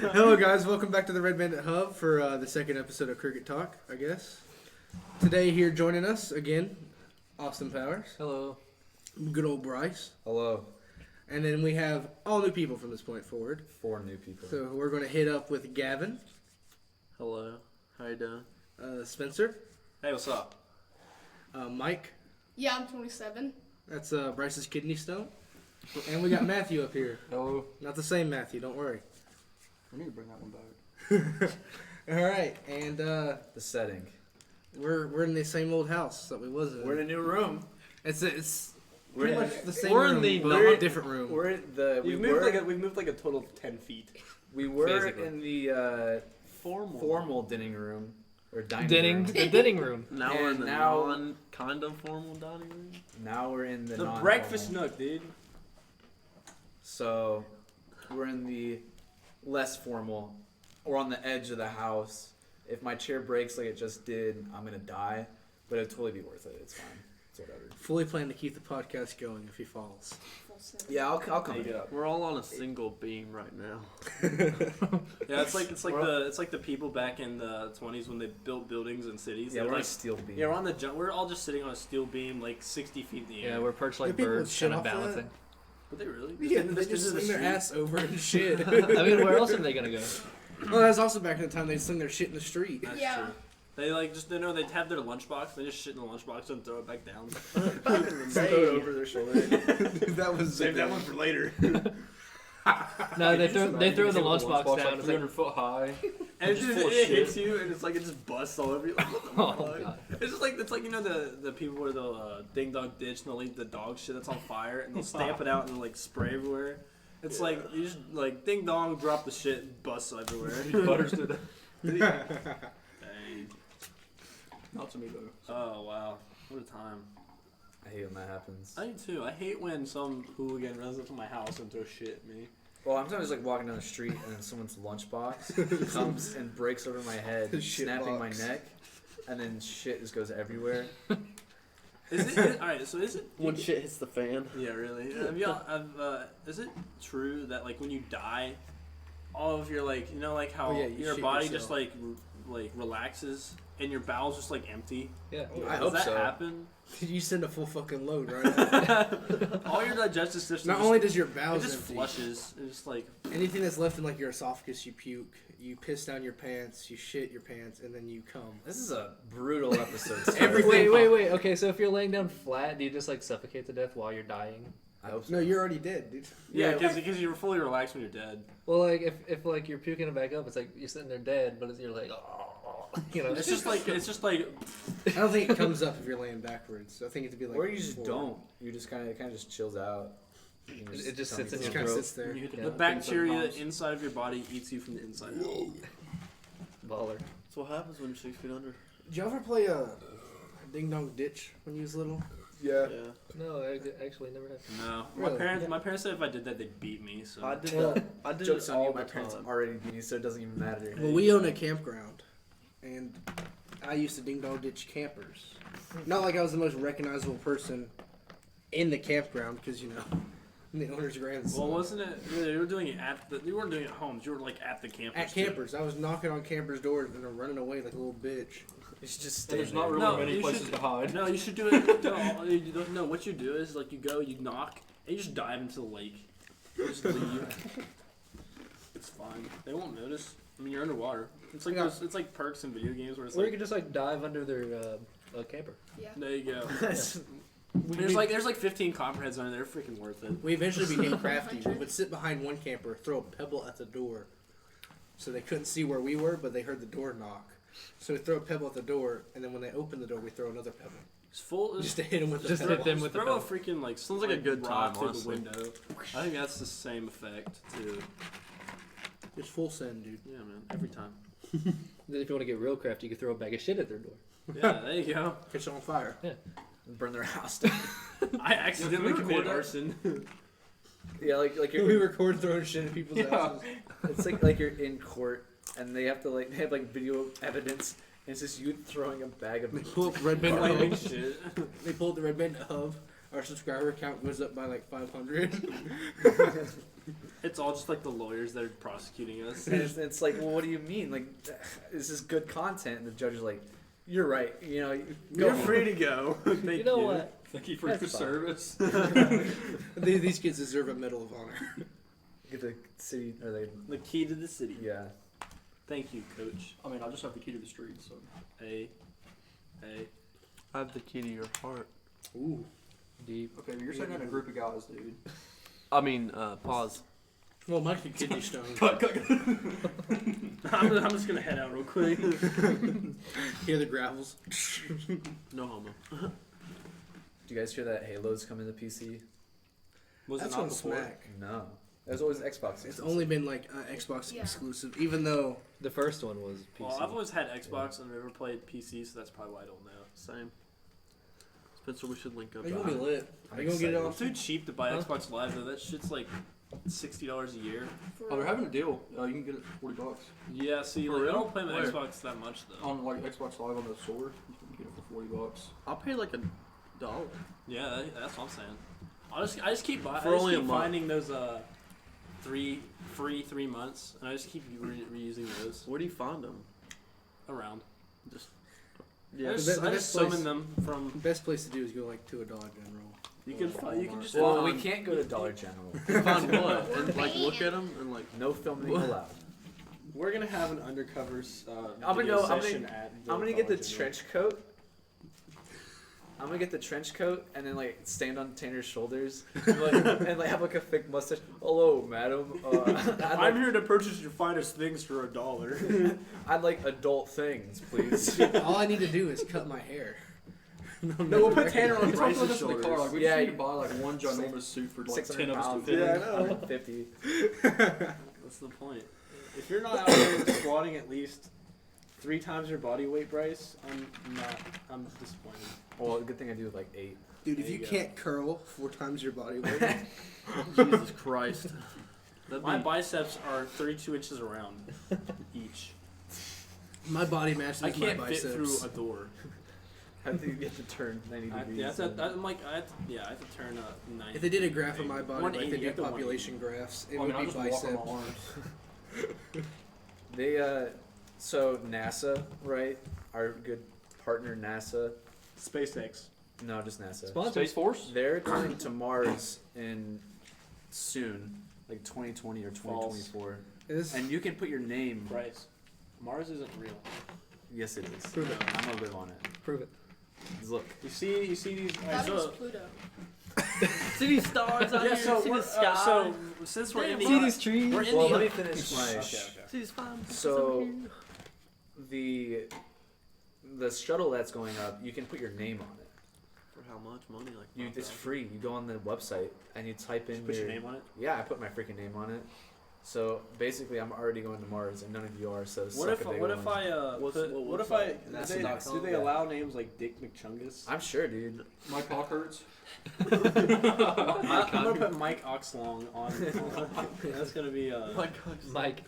Hello guys, welcome back to the Red Bandit Hub for the second episode of Cricket Talk, I guess. Today here joining us again, Austin Powers. Hello. Good old Bryce. Hello. And then we have all new people from this point forward. 4 new people. So we're going to hit up with Gavin. Hello. How you doing? Spencer. Hey, what's up? Mike. Yeah, I'm 27. That's Bryce's kidney stone. And we got Matthew up here. Hello. Not the same Matthew, don't worry. We need to bring that one back. All right, and The setting. we're in the same old house that we was in. We're in a new room. It's We're pretty in, much the same we're in room, the but not- a different room. we're in the We've moved like a total of 10 feet. we were Basically. in the formal dining room or dining room. The dining room. Now And we're in the now- kind of formal dining room. Now we're in the The non-formal. breakfast nook, dude. So we're in the less formal. We're on the edge of the house. If my chair breaks like it just did, I'm gonna die. But it'd totally be worth it. It's fine. It's whatever. Fully plan to keep the podcast going if he falls. Yeah, I'll come Hey, pick it up. we're all on a single beam right now. Yeah, it's like the people back in the 20s when they built buildings and cities. Yeah, They're we're on a like, steel beam. yeah, we're all just sitting on a steel beam like 60 feet in the air. Yeah, we're perched Do like people birds, shit kind of off that? balancing. But they really? Yeah, This they is just the sling their street. ass over and shit. I mean, where else are they gonna go? Well, that's also back in the time they sling their shit in the street. That's Yeah. true. They they'd have their lunchbox. They just shit in the lunchbox and throw it back down. Throw it over their shoulder. That was Save that one for later. No, they throw the lunchbox down. like It's 300 like, foot high. And it hits you, and it's like it just busts all over you. Like, what the oh fuck? god. It's like you know the people where they'll ding dong ditch and they'll leave the dog shit that's on fire and they'll stamp it out and they'll like spray everywhere. It's like you just like ding dong, drop the shit, and busts everywhere. Butters to Dang. Not to me though. Oh wow, what a time. I hate when that happens. I do too. I hate when some hooligan runs up to my house and throws shit at me. Well, I'm sometimes like walking down the street and then someone's lunchbox comes and breaks over my head, The shit snapping box. my neck, and then shit just goes everywhere. Alright, so is it When shit hits the fan. Yeah, really. Is it true that like when you die, all of your like like how Oh, yeah, you your shit body yourself. just like relaxes and your bowels just like empty? Yeah. I Does hope that so. happen? You send a full fucking load, right? All your digestive system. Not only does your it bowels just empty, flushes. It's just like anything that's left in like your esophagus, you puke. You piss down your pants, you shit your pants, and then you come. This is a brutal episode. Everything- Wait. Okay, so if you're laying down flat, do you just like suffocate to death while you're dying? I hope so. No, you're already dead, dude. yeah, because you're fully relaxed when you're dead. Well, like if like you're puking it back up, it's like you're sitting there dead, but you're like, you know. It's just like I don't think it comes up if you're laying backwards. I think it'd be like. Or you just forward. don't. You just kind of just chills out. You It just tell me sits in It your just kind of throat. sits there. Yeah. the bacteria inside of your body eats you from the inside out. Baller. That's what happens when you're 6 feet under. Did you ever play a ding dong ditch when you was little? Yeah. No, I actually never had. No, Really? my parents said if I did that they'd beat me. So I did Well, that. I did Jokes it on all you. My the parents time. already beat me, so it doesn't even matter. Well, we own a campground, and I used to ding dong ditch campers. Not like I was the most recognizable person in the campground, because I'm the owner's grandson. Well, wasn't it? You were doing it you weren't doing it at homes. You were like at the campus. At campers, I was knocking on campers' doors and they're running away like a little bitch. You should just And stay there's there. not really No, many you places should- to hide. No, you should do it. No, what you do is like you go, you knock, and you just dive into the lake. You just leave. It's fine. They won't notice. I mean, you're underwater. It's like Yeah. it's like perks in video games where it's Or you like could just like dive under their camper. Yeah. there you go. That's- There's like 15 copperheads under there. Freaking worth it. We eventually became crafty. We would sit behind one camper, throw a pebble at the door, so they couldn't see where we were, but they heard the door knock. So we throw a pebble at the door, and then when they open the door, we throw another pebble, It's full. just to hit them with the Just pebble. hit them with the throw a pebble. freaking like sounds like a good rock time, through honestly. the window. I think that's the same effect too. Just full send, dude. Yeah, man. Every time. Then if you want to get real crafty, you could throw a bag of shit at their door. Yeah, there you go. Catch it on fire. burn their house down. I accidentally Can we committed record arson. Yeah, like We you're, record throwing shit at people's houses. it's like you're in court and they have like video evidence. And it's just you throwing a bag of They pull up Red Flaming Bandit Hub. shit. They pull up the Red Bandit Hub. our subscriber count goes up by like 500. It's all just like the lawyers that are prosecuting us. And it's like, well, what do you mean? Like, this is good content. And the judge is like, you're right. You know, You're free to go. Thank You know what? Thank you for your That's fine. service. These kids deserve a Medal of Honor. Get the city, or they, The key to the city. yeah. Thank you, Coach. I mean, I just have the key to the street, so. A. I have the key to your heart. Ooh. Deep. Okay, but you're saying that in a group of guys, dude. I mean, pause. Well, Mike's a kidney stone. I'm just gonna head out real quick. Hear the gravels. No homo. Do you guys hear that Halo's coming to PC? Was That's it not on before? Smack. No. It was always Xbox. It's only been like Xbox Yeah. exclusive, even though The first one was PC. Well, I've always had Xbox and never played PC, so that's probably why I don't know. Same. Spencer, we should link up. they're gonna be lit. I'm Are you gonna get it excited. on? It's too cheap to buy Huh? Xbox Live though. That shit's like $60 a year. Oh, they're having a deal. You can get it for $40. Yeah, see, For like, I real? don't play my Where? Xbox that much though. On like Xbox Live on the store, you can get it for $40. I'll pay like $1. Yeah, that's what I'm saying. I just keep buying. For I just only a keep month. finding those free 3 months, and I just keep reusing those Where do you find them? around. Just. I Yeah. just, The I best just summon place- them from. The best place to do is go like to a Dollar General. You can you can just Well, we find- can't go to Dollar General. Find what? And like look at them and like. No filming allowed. We're gonna have an undercover I'm gonna video go- I'm session gonna- at. I'm gonna get the Dollar General. trench coat. I'm gonna get the trench coat and then like stand on Tanner's shoulders and like have like a fake mustache. Hello, madam. I'm here to purchase your finest things for $1. I'd like adult things, please. All I need to do is cut my hair. No, we'll put Tanner on We talked about Bryce's this in the car. shoulders. Like, we Yeah, just need you- to buy like one ginormous suit for like 600 10 of us to pounds. fit. Yeah, in. I know. 50. That's the point. If you're not out there squatting at least 3 times your body weight, Bryce, I'm disappointed. Well, good thing I do like 8. Dude, if There you you go. can't curl 4 times your body weight, Jesus Christ. That'd My be. biceps are 32 inches around each. my body matches I my can't fit biceps. through a door. I think you have to turn 90 I, degrees. yeah, and- I'm like, I have to turn 90. If they did a graph of my body like 180, they you do have to population graphs, it I would mean, I be just walk on my biceps. arms. They so NASA, right? Our good partner NASA. SpaceX. No, just NASA. Sponsors. Space Force? They're going to Mars in soon, like 2020 or 2024. Is And you can put your name. Bryce. Mars isn't real. Yes, it is. Prove it. I'm gonna live on it. Prove it. Look. You see these. That is Pluto. See these stars out yeah. here. So see we're, the sky. so since we're in the see these trees. we're in Well, the let me finish my. okay. See these fine So the shuttle that's going up, you can put your name on it. For how much money? Like. It's 5,000? free. You go on the website and you type in Put your name on it. Yeah, I put my freaking name on it. So basically, I'm already going to Mars, and none of you are. So What suck if a big what if one. I What's- put, what what if website? I NASA.com, do they yeah. allow names like Dick McChungus? I'm sure, dude. My cock hurts. I'm gonna put Mike Oxlong on. That's gonna be Mike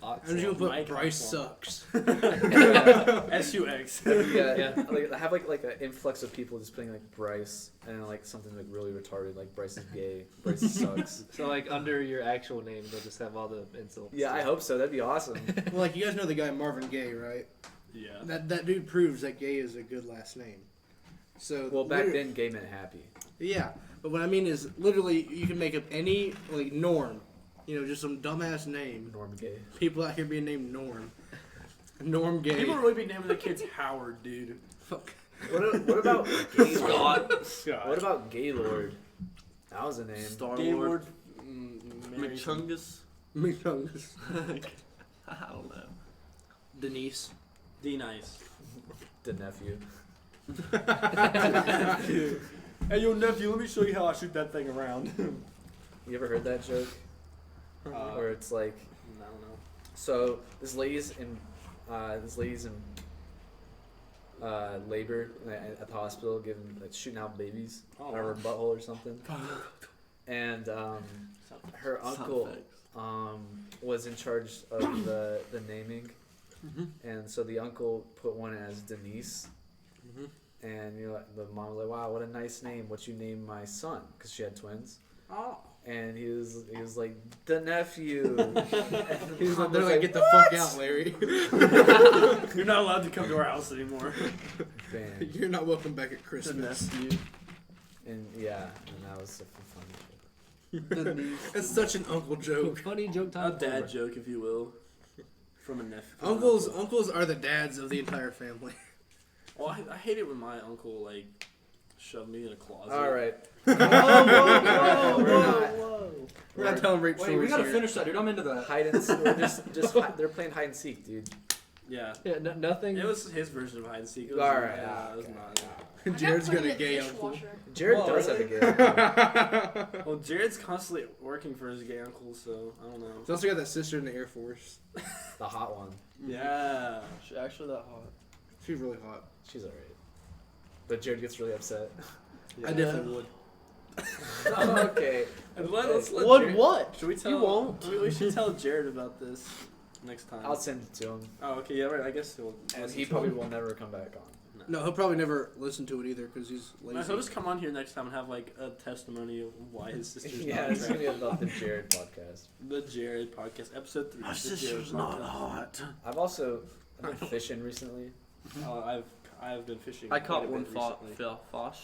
I'm just gonna put Mike Bryce Oxlong. sucks. SUX. Yeah, like have like an influx of people just putting like Bryce and then, like something like really retarded, like Bryce is gay, Bryce sucks. So like under your actual name, they'll just have all the insults. Yeah, I hope so. That'd be awesome. Well, like you guys know the guy Marvin Gaye, right? Yeah. That dude proves that Gaye is a good last name. So Well, back literally- then, gay meant happy. Yeah, but what I mean is literally you can make up any like Norm, just some dumbass name. Norm gay. People out here being named Norm. Norm Gaye. People really be naming the kids Howard, dude. Fuck. What about Gaylord? Scott. What about Gaylord? That was a name. Star Gaylord Lord. Mary- McChungus. McDonald's. I don't know. Denise. D nice. The nephew. Hey, yo, nephew, let me show you how I shoot that thing around. You ever heard that joke? Where it's like, I don't know. so this lady's in labor at the hospital, giving shooting out babies Oh, out of her butthole or something. And her Sound uncle effects. was in charge of the naming, and so the uncle put one as Denise, And the mom was like, "Wow, what a nice name. What you name my son?" Because she had twins. Oh. And he was like, "The nephew." He's like, they're like, "Get the fuck out, Larry. You're not allowed to come to our house anymore. Bam. You're not welcome back at Christmas." And that was a funny shit. That's such an uncle joke. Funny joke A time. dad joke, if you will. From a nephew. Uncles are the dads of the entire family. Well, I hate it when my uncle, like, shoved me in a closet. All right. We're not telling rape Wait, stories we gotta here. finish that, dude. I'm into that. Hide and seek. They're playing hide and seek, dude. Yeah. Yeah, nothing. It was his version of hide and seek. It was, Alright. Yeah, it was not. Jared's got a gay uncle. Jared Whoa, does really? have a gay uncle. Well, Jared's constantly working for his gay uncle, so I don't know. He's also got that sister in the Air Force. The hot one. Yeah. She's actually that hot. She's really hot. She's alright. But Jared gets really upset. I definitely would. Okay. And let's let What? Jared, What? Should we tell? You won't. We should tell Jared about this next time. I'll send it to him. Oh, okay. Yeah, right. I guess he'll. And listen he to probably it. will never come back on. No, he'll probably never listen to it either because he's No, lazy. he'll just come on here next time and have like a testimony of why his sister's Yeah, not it's gonna be attractive. about the Jared podcast. The Jared podcast, episode 3. My the sister's Jared not podcast. hot. I've been fishing recently. I've been fishing. I quite caught a one bit recently. Fosh.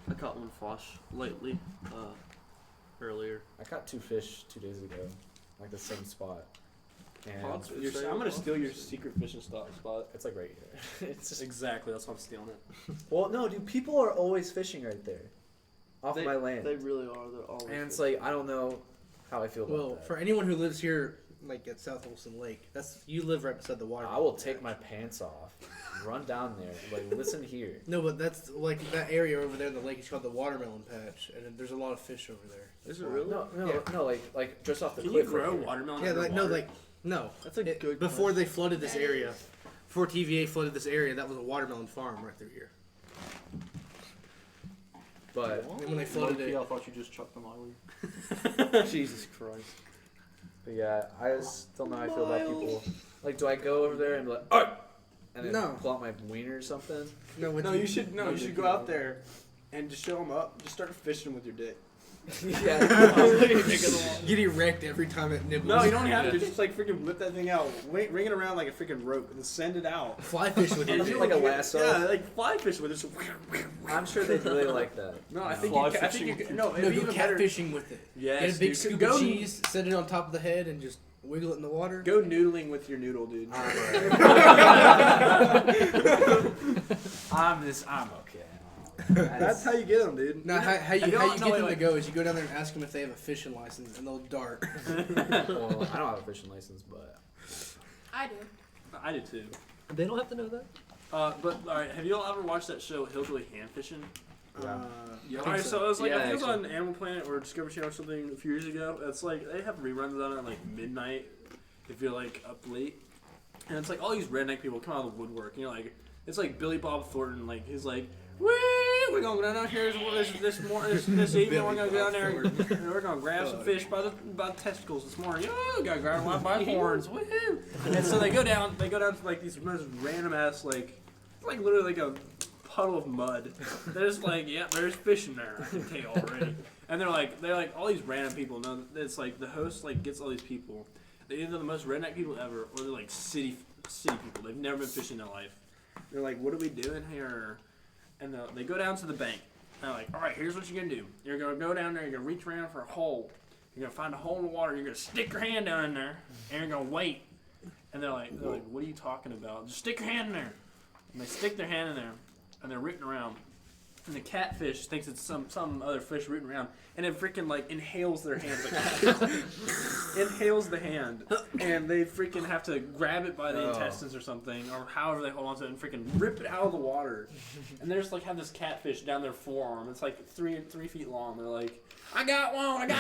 I caught one Fosh lately. Earlier. I caught 2 fish 2 days ago, like the same spot. And Pots? I'm gonna steal your secret fishing spot. it's like right here. It's just Exactly, that's why I'm stealing it. well, no, dude. People are always fishing right there, off They- my land. They really are. They're always. And it's like I don't know how I feel about Well, that. for anyone who lives here, like at South Olson Lake, you live right beside the water. I will take my pants off, run down there, like listen here. No, but that's like that area over there in the lake is called the Watermelon Patch, and there's a lot of fish over there. Is That's it why. really? No, like just off the Can you cliff. right grow here. watermelon? Yeah, like underwater? no. That's a good Before they flooded this area, before TVA flooded this area, that was a watermelon farm right through here. But And when they flooded Low-key, it, I thought you just chucked them out. Jesus Christ. But yeah, I just don't know how I feel about people. Like, do I go over there and be like, oh, and then No. pull out my wiener or something? No, you should go out there and just show them up. Just start fishing with your dick. Yeah. get erect every time it nibbles. No, you don't have to. Just like freaking whip that thing out, ring it around like a freaking rope, and send it out. Fly fish with Is it. it like a lasso? Yeah, like fly fish with it. Just I'm sure they'd really like that. no, I think Fly you. I think fishing you. with No, No, it'd be go even better. catfishing with it. Yes, Get a big dude. scoop Go- of cheese, set it on top of the head, and just wiggle it in the water. Go noodling with your noodle, dude. I'm okay. That's how you get them, dude. Now, how you I don't- get no, them wait, to go is you go down there and ask them if they have a fishing license, and they'll dart. Well, I don't have a fishing license, but I do. I do too. They don't have to know that. But all right, have you all ever watched that show Hillbilly Hand Fishing? Yeah. Alright, so it was like Yeah, I think it was actually. on Animal Planet or Discovery Channel or something a few years ago. It's like they have reruns on it at like midnight if you're like up late, and it's like all these redneck people come out of the woodwork. And you're like, it's like Billy Bob Thornton, like he's like, woo, we're gonna go down here this evening. We're gonna go down there and we're gonna grab some fish by the testicles this morning. Oh, we gotta grab one by the horns, woohoo! And so they go down to like these most random ass like literally like a puddle of mud. There's like, yeah, there's fish in there. I can tell already. And they're like all these random people. No, it's like the host like gets all these people. They're either the most redneck people ever, or they're like city people. They've never been fishing in their life. They're like, what are we doing here? And they go down to the bank. And they're like, all right, here's what you're gonna do. You're gonna go down there. You're gonna reach around for a hole. You're gonna find a hole in the water. You're gonna stick your hand down in there, and you're gonna wait. And they're like, what are you talking about? Just stick your hand in there. And they stick their hand in there. And they're rooting around, and the catfish thinks it's some other fish rooting around, and it freaking like inhales their hand, like inhales the hand, and they freaking have to grab it by the intestines or something, or however they hold on to it, and freaking rip it out of the water, and they just like have this catfish down their forearm. It's like three feet long. They're like, I got one. And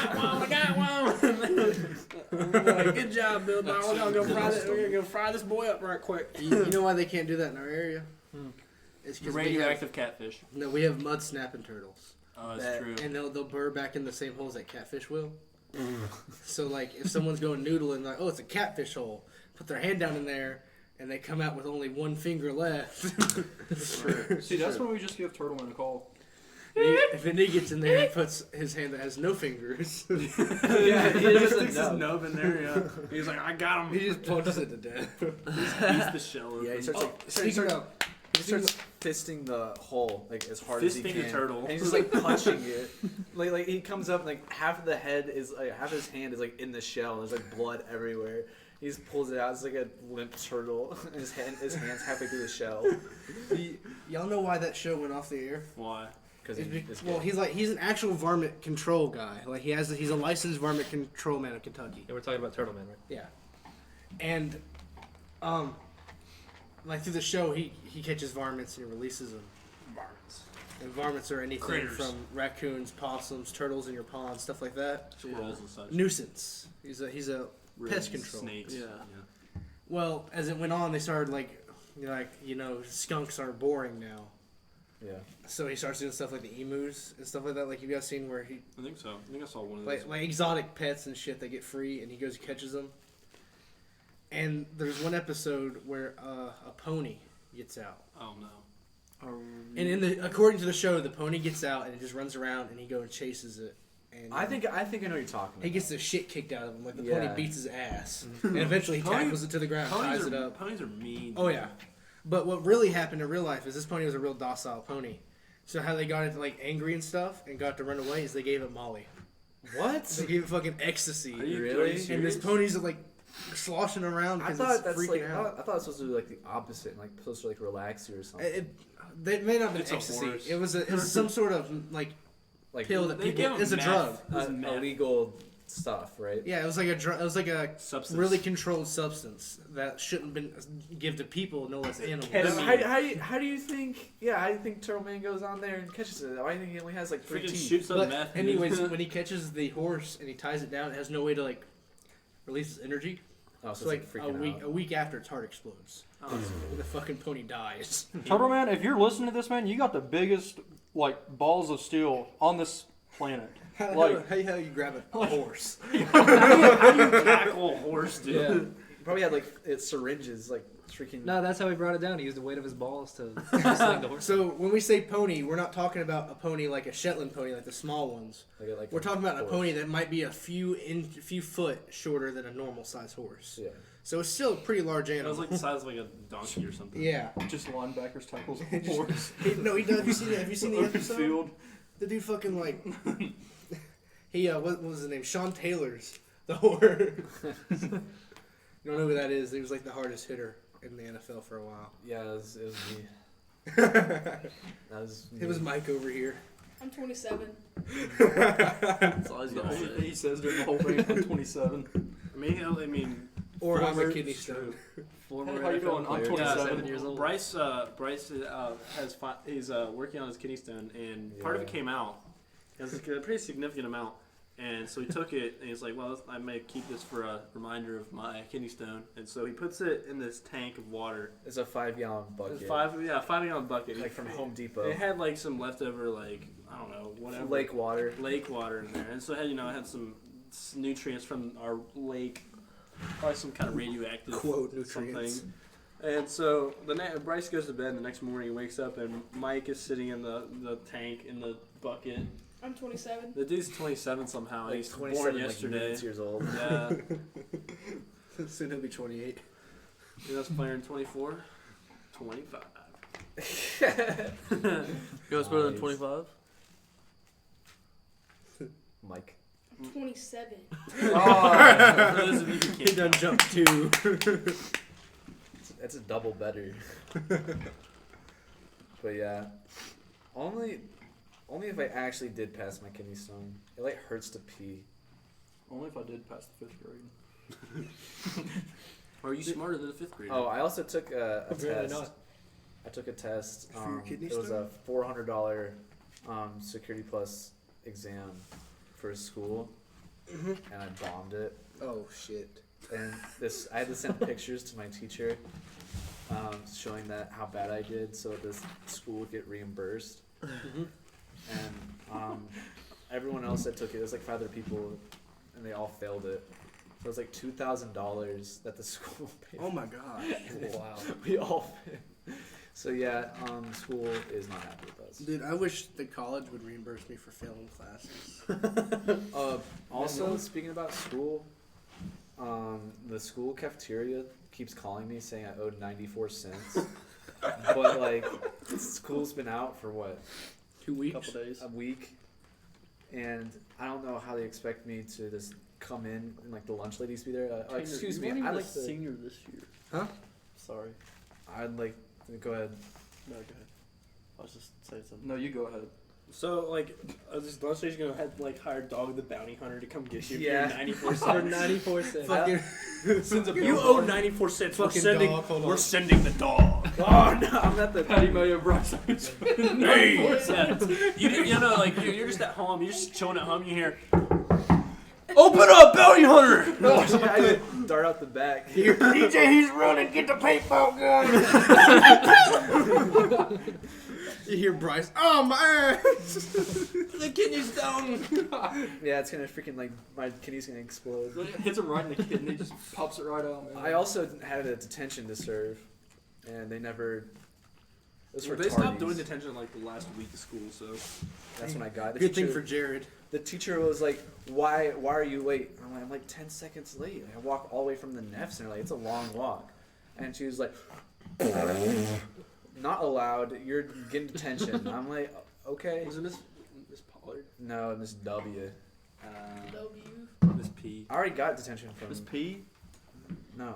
they're like, good job, Bill. We're gonna go fry this boy up right quick. You know why they can't do that in our area? It's because Radioactive catfish. No, we have mud snapping turtles. Oh, that's true. And they'll burr back in the same holes that catfish will. So like if someone's going noodling, like, oh, it's a catfish hole, put their hand down in there, and they come out with only one finger left. See, that's when we just give Turtleman a call. If a nigga gets in there and puts his hand that has no fingers, Yeah, He he just doesn't sticks his know. nub in there. Yeah. He's like, I got him. he just punches it to death. Beats the shell open. Yeah, he starts like Speaking of, he starts fisting the hole like as hard as he Fisting can. the turtle. And he's just like punching it. Like he comes up and like half of the head is like half his hand is like in the shell and there's like blood everywhere. He just pulls it out. It's like a limp turtle. And his hand's halfway through the shell. y'all know why that show went off the air? Why? Because He's an actual varmint control guy. Like he's a licensed varmint control man of Kentucky. Yeah, we're talking about Turtle Man, right? Yeah, and like through the show, he catches varmints and he releases them. Varmints. And varmints are anything Critters. from raccoons, possums, turtles in your pond, stuff like that. Squirrels and such. Nuisance. He's a pest Rodents, control. Snakes. Yeah. Well, as it went on, they started skunks are boring now. yeah. So he starts doing stuff like the emus and stuff like that. Like you guys seen where he I think so. I think I saw one of those. like exotic pets and shit that get free, and he goes and catches them. And there's one episode where a pony gets out, Oh no. and according to the show, the pony gets out and it just runs around, and he goes and chases it. And I think I know what you're talking about. he gets the shit kicked out of him. Like the Yeah. pony beats his ass, and eventually he Pony- tackles it to the ground, ties it up. Ponies are mean. Oh yeah, but what really happened in real life is this pony was a real docile pony. So how they got it like angry and stuff and got to run away is they gave it Molly. What? They gave it fucking ecstasy. Are you Really? serious? And this pony's like sloshing around I because thought it's that's freaking like out. I thought it was supposed to be like the opposite, and like supposed to like relax you or something. They may not have been It's a ecstasy. horse. It was some sort of like like pill that They people. gave him It's a meth. drug. It was meth. illegal stuff, right? Yeah, it was like a drug. It was like a Substance. really controlled substance that shouldn't been give to people, no less animals. Ketamine. How do you think? Yeah, how do you think Turtle Man goes on there and catches it? Why do you think he only has like 3 Freaking teeth? shoots up But meth. dude. anyways, when he catches the horse and he ties it down, it has no way to like release its energy. Oh, so So it's like like freaking a out. week after, its heart explodes. Oh, And the fucking pony dies. Turtle Man, if you're listening to this, man, you got the biggest like balls of steel on this planet. How Like- you grab a horse? how do you tackle a horse, dude? Yeah. He probably had like syringes, like freaking. No, that's how he brought it down. He used the weight of his balls to sling the horse. So when we say pony, we're not talking about a pony like a Shetland pony, like the small ones. like We're talking about a horse. pony that might be a few foot shorter than a normal size horse. Yeah. So it's still a pretty large It animal. was like the size of like a donkey or something. Yeah. Just linebackers tackles He a just- horse. No, he does. Have you seen the Open episode? field. The dude fucking like he what was his name? Sean Taylor's the horse. You don't know who that is? He was like the hardest hitter in the NFL for a while. Yeah, it was me. It was Mike over here. I'm 27. That's all he's The gonna only say. thing he says during the whole thing, I'm 27. I mean, Or I'm a former- kidney stone. Former Hey, how you NFL doing? I'm player, 27 years old. Bryce he's working on his kidney stone, and part of it Yeah. came out. It was a pretty significant amount, and so he took it, and he's like, "Well, I may keep this for a reminder of my kidney stone." And so he puts it in this tank of water, It's a 5-gallon bucket. 5-gallon bucket, Like from Home Depot. It had like some leftover, like I don't know, whatever Lake water. lake water in there, and so it had, it had some nutrients from our lake, probably some kind of radioactive Quote nutrients. something. And so Bryce goes to bed, and the next morning he wakes up, and Mike is sitting in the tank in the bucket. I'm 27. The dude's 27 somehow. Like He's 27, born yesterday. Like years old. Yeah, Soon he'll be 28. he was playing 24, 25. You know what's better than Nice. 25? Mike. I'm 27. Oh, For those of you who He can't done count. jumped 2. that's a double better. But yeah, only if I actually did pass my kidney stone. It like hurts to pee. Only if I did pass the 5th grade. Are you smarter than a 5th grader? Oh, I also took a Apparently test. not. I took a test. For your kidney It was stone? a $400 Security Plus exam for school, and I bombed it. Oh shit. And I had to send pictures to my teacher, showing that how bad I did, so this school would get reimbursed. And everyone else that took it, there's like 5 other people, and they all failed it. So it's like $2,000 that the school paid. Oh my god. Wow. We all. So yeah, school is not happy with us. Dude, I wish the college would reimburse me for failing classes. Also, speaking about school, the school cafeteria keeps calling me saying I owed 94 cents. But like, school's been out for what? 2 weeks? Couple days. A week, and I don't know how they expect me to just come in and like the lunch ladies be there. Excuse me, I'd like to. senior this year. Huh? Sorry. I'd like to go ahead. No, go ahead. I was just saying something. No, you go ahead. So, like, this lunch lady's gonna have like hire Dog the Bounty Hunter to come get you Yeah. for 94 For cents. 94 cents. Fucking Sends a You bill owe for 94 cents. We're Fucking sending. dog, hold on. We're sending the dog. Oh no, I'm not the. Patty Mayo Bryce. Hey, you know, like you're just at home. You're just chilling at home. You hear, Open up, bounty hunter! I just dart out the back. DJ, he's running. Get the paintball gun. You hear Bryce. Oh my ass. the kidney's down. Yeah, it's gonna freaking like my kidney's gonna explode. Hits him right in the kidney, just pops it right out, man. I also had a detention to serve, and they never. It was for They stopped tardies. doing detention like the last week of school. So That's when I got. The Good thing teacher- for Jared. The teacher was like, "Why are you late?" I'm like 10 seconds late. I walk all the way from the Neffs, and they're like, it's a long walk. And she was like, "Not allowed. You're getting detention." I'm like, "Okay." was it Miss Pollard? No, Miss W. W. Miss P. I already got detention from. Miss P? No.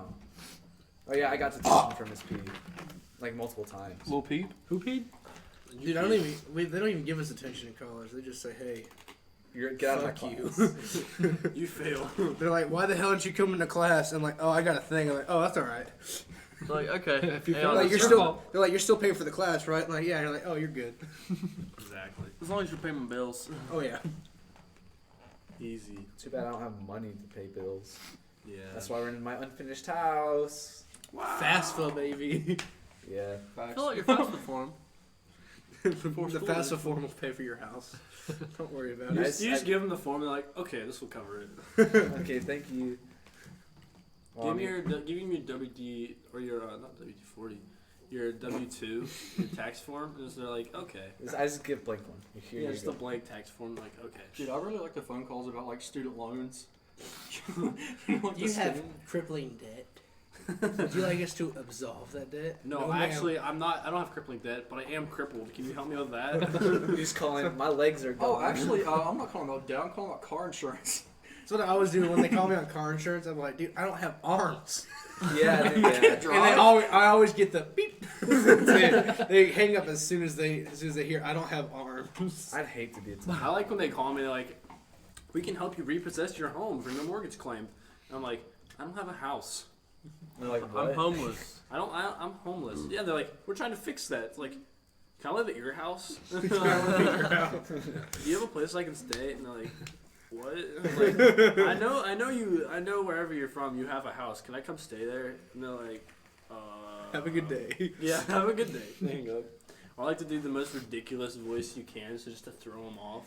Oh yeah, I got detention from Miss P. Like multiple times. Lil Peep? Who peed? Dude, I don't even. They don't even give us attention in college. They just say, "Hey, Get out of my fuck you." class. You fail. They're like, "Why the hell didn't you come into class?" I'm like, "Oh, I got a thing." I'm like, "Oh, that's all right." Like, okay. If you Hey, feel I'll Like, it's you're your still. fault. They're like, "You're still paying for the class, right?" I'm like, "Yeah." And you're like, "Oh, you're good." Exactly. as long as you pay my bills. Oh yeah. Easy. Too bad I don't have money to pay bills. Yeah. That's why we're in my unfinished house. FAFSA, baby. Yeah. I feel like you're fast for him. The FAFSA form will pay for your house. Don't worry about You it. just give them the form. They're like, okay, this will cover it. Okay, thank you. Well, Give me your WD or your not WD-40, your W-2, your tax form, and they're like, okay. I just give blank one. Here Yeah, you just go. the blank tax form. Like, okay. Dude, I really like the phone calls about like student loans. You have crippling debt. Would you like us to absolve that debt? No, ma'am. actually, I'm not. I don't have crippling debt, but I am crippled. Can you help me with that? He's calling. My legs are Oh, gone. actually, I'm not calling about debt. I'm calling about car insurance. That's what I always do when they call me on car insurance. I'm like, dude, I don't have arms. Yeah, You can't drive. And I always get the beep. they hang up as soon as they hear I don't have arms. I'd hate to be a I like when they call me. They're like, we can help you repossess your home from your mortgage claim. And I'm like, I don't have a house. They're like, I'm what? homeless. I'm homeless. Yeah, they're like, we're trying to fix that. It's like, can I live at your house? Do you have a place I can stay? And they're like, what? I'm like, I know wherever you're from, you have a house. Can I come stay there? And they're like, Have a good day. Yeah, have a good day. There you go. I like to do the most ridiculous voice you can, so just to throw them off.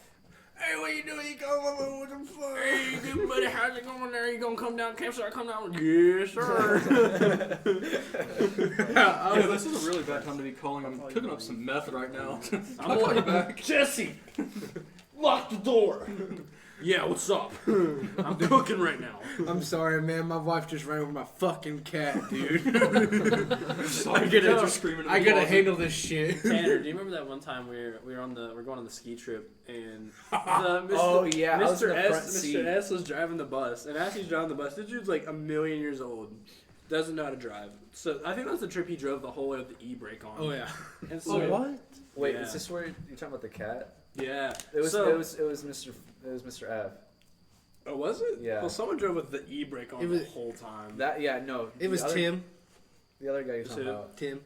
Hey, what you doing? You calling with the fuck? Hey, good buddy, how's it going there? You gonna come down campsite? Come down? Yes, sir. Yeah, this is a really bad time to be calling. I'm cooking up some meth right now. I'll call you back. Jesse, lock the door. Yeah, what's up? I'm cooking right now. I'm sorry, man. My wife just ran over my fucking cat, dude. I get it. Screaming. I gotta handle this shit. Tanner, do you remember that one time we're going on the ski trip and Oh, yeah, I was in the front seat. Mr. S was driving the bus, and as he's driving the bus, this dude's like 1,000,000 years old, doesn't know how to drive. So I think that's the trip he drove the whole way with the e-brake on. Oh yeah. And so, what? Wait, Yeah. is this where you're talking about the cat? Yeah. It was So- it was Mr. F. Oh, was it? Yeah. Well, someone drove with the e-brake on It was- the whole time. That no. It was the other, Tim. The other guy you're Who? talking about. Tim.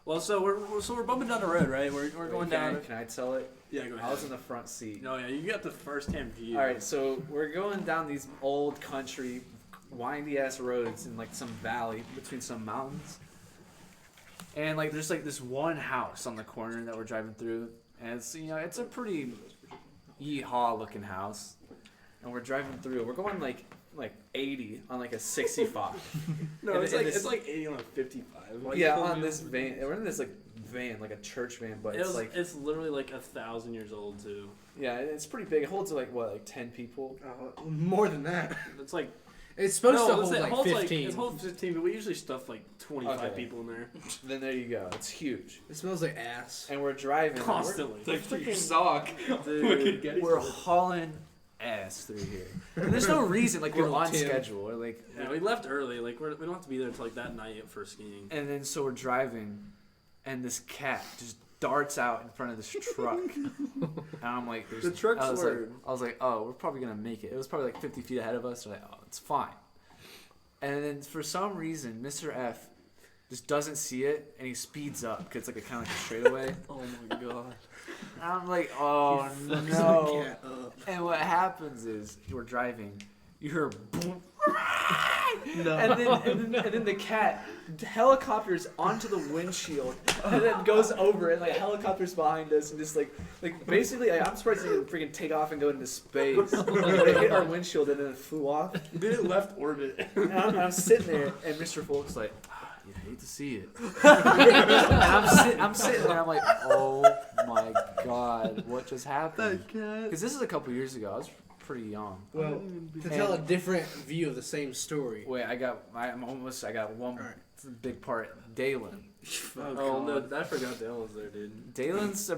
Well, so we're bumping down the road, right? We're going down. Can I tell it? Yeah, go ahead. I was in the front seat. No, yeah, you got the first-hand view. All right, so we're going down these old country, windy ass roads in like some valley between some mountains, and like there's like this one house on the corner that we're driving through, and it's it's a pretty yeehaw looking house, and we're driving through. We're going like like 80 on like a 65. No, And it's it- like and it's like 80 on a 55. Like, Yeah, you told on me this it van. We're in this like van, like a church van, but was, it's like it's literally like 1,000 years old too. yeah, it's pretty big. It holds like what, like 10 people. More than that. It's like It's supposed to it hold like holds 15. it holds 15, but we usually stuff like 25 Okay. people in there Then there you go. It's huge. It smells like ass. And we're driving. constantly. It's like your sock. Dude. We're hauling ass through here. And there's no reason. Like we're Good on Tim. schedule. We're like, Yeah, we left early. Like we don't have to be there until like that night for skiing. and then so we're driving, and this cat just darts out in front of this truck. And I'm like, The truck's I was slurred. like, oh, we're probably gonna make it. It was probably like 50 feet ahead of us. We're like, oh, it's fine. And then for some reason, Mr. F just doesn't see it, and he speeds up because it's like a kind of like a straightaway. Oh my god. And I'm like, oh Fucks the no. cat up. And what happens is we're driving, you hear boom, No. and then the cat helicopters onto the windshield and then goes over and like helicopters behind us and just like basically I'm surprised it didn't freaking take off and go into space. It hit our windshield and then it flew off. Then it left orbit. And I'm sitting there and Mr. Folk's like, you hate to see it. And I'm sitting there. I'm like, oh my god, what just happened? That cat. Because this is a couple years ago. I was pretty young. Well, to tell a different view of the same story. Wait, I got one Alright. big part. Dalen. Oh no, I forgot Dale was there, dude. Dalen's a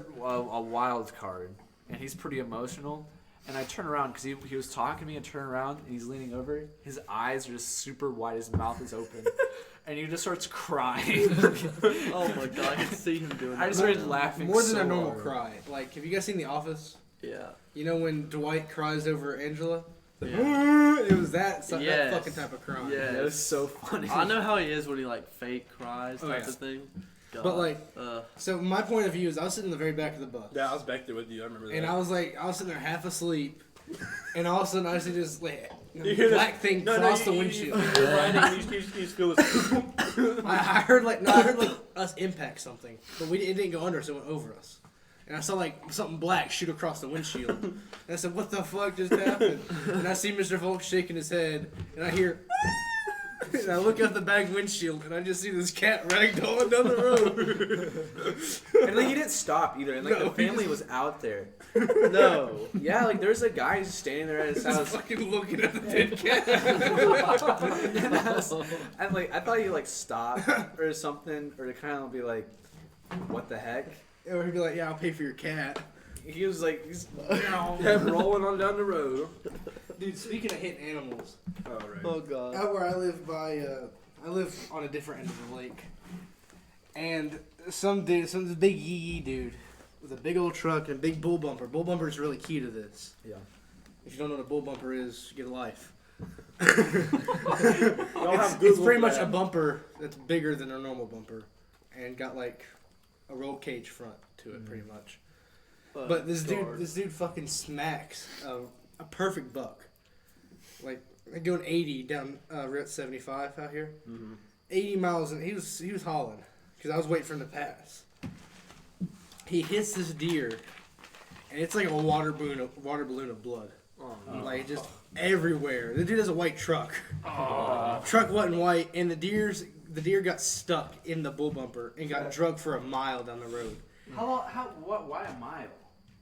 wild card, and he's pretty emotional. And I turn around because he was talking to me. I turn around and he's leaning over. His eyes are just super wide. His mouth is open, and he just starts crying. Oh my god, I can see him doing that. I just started laughing. More than so a normal hard. cry. Like, have you guys seen The Office? Yeah. You know when Dwight cries over Angela? Yeah. It was that Yes. fucking type of crying. Yeah. It was so funny. I know how he is when he like fake cries Oh, type yeah. of thing. God. But like, uh, so my point of view is I was sitting in the very back of the bus. Yeah, I was back there with you. I remember that. And I was sitting there half asleep, and all of a sudden I see this like You hear black thing cross the windshield. You're riding, you just feel this. I heard like us impact something, but it didn't go under us; it went over us. And I saw like something black shoot across the windshield. And I said, "What the fuck just happened?" And I see Mr. Volk shaking his head, and I hear. And I look out the back windshield, and I just see this cat ragdolling down the road. And like he didn't stop either. And like No, the family was out there. no. Yeah, like there's a guy just standing there at his Just house. fucking looking at the dead cat. And like I thought he'd like stop or something, or to kind of be like, "What the heck?" Or he'd be like, "Yeah, I'll pay for your cat." He was like, he's, Kept rolling on down the road. Dude, speaking of hitting animals, Oh right. Oh god. out where I live I live on a different end of the lake, and some big yee dude with a big old truck and a big bull bumper. Bull bumper is really key to this. Yeah. If you don't know what a bull bumper is, get a life. Y'all have It's Google pretty for much that. a bumper that's bigger than a normal bumper, and got like a roll cage front to it, pretty much. But this dude fucking smacks a perfect buck. Like going 80 down Route 75 out here. Mhm. 80 miles, and he was hauling because I was waiting for him to pass. He hits this deer, and it's like a water balloon of blood, Oh, like just everywhere. The dude has a white truck. Truck wasn't white, and the deer got stuck in the bull bumper and got drugged for a mile down the road. Why a mile?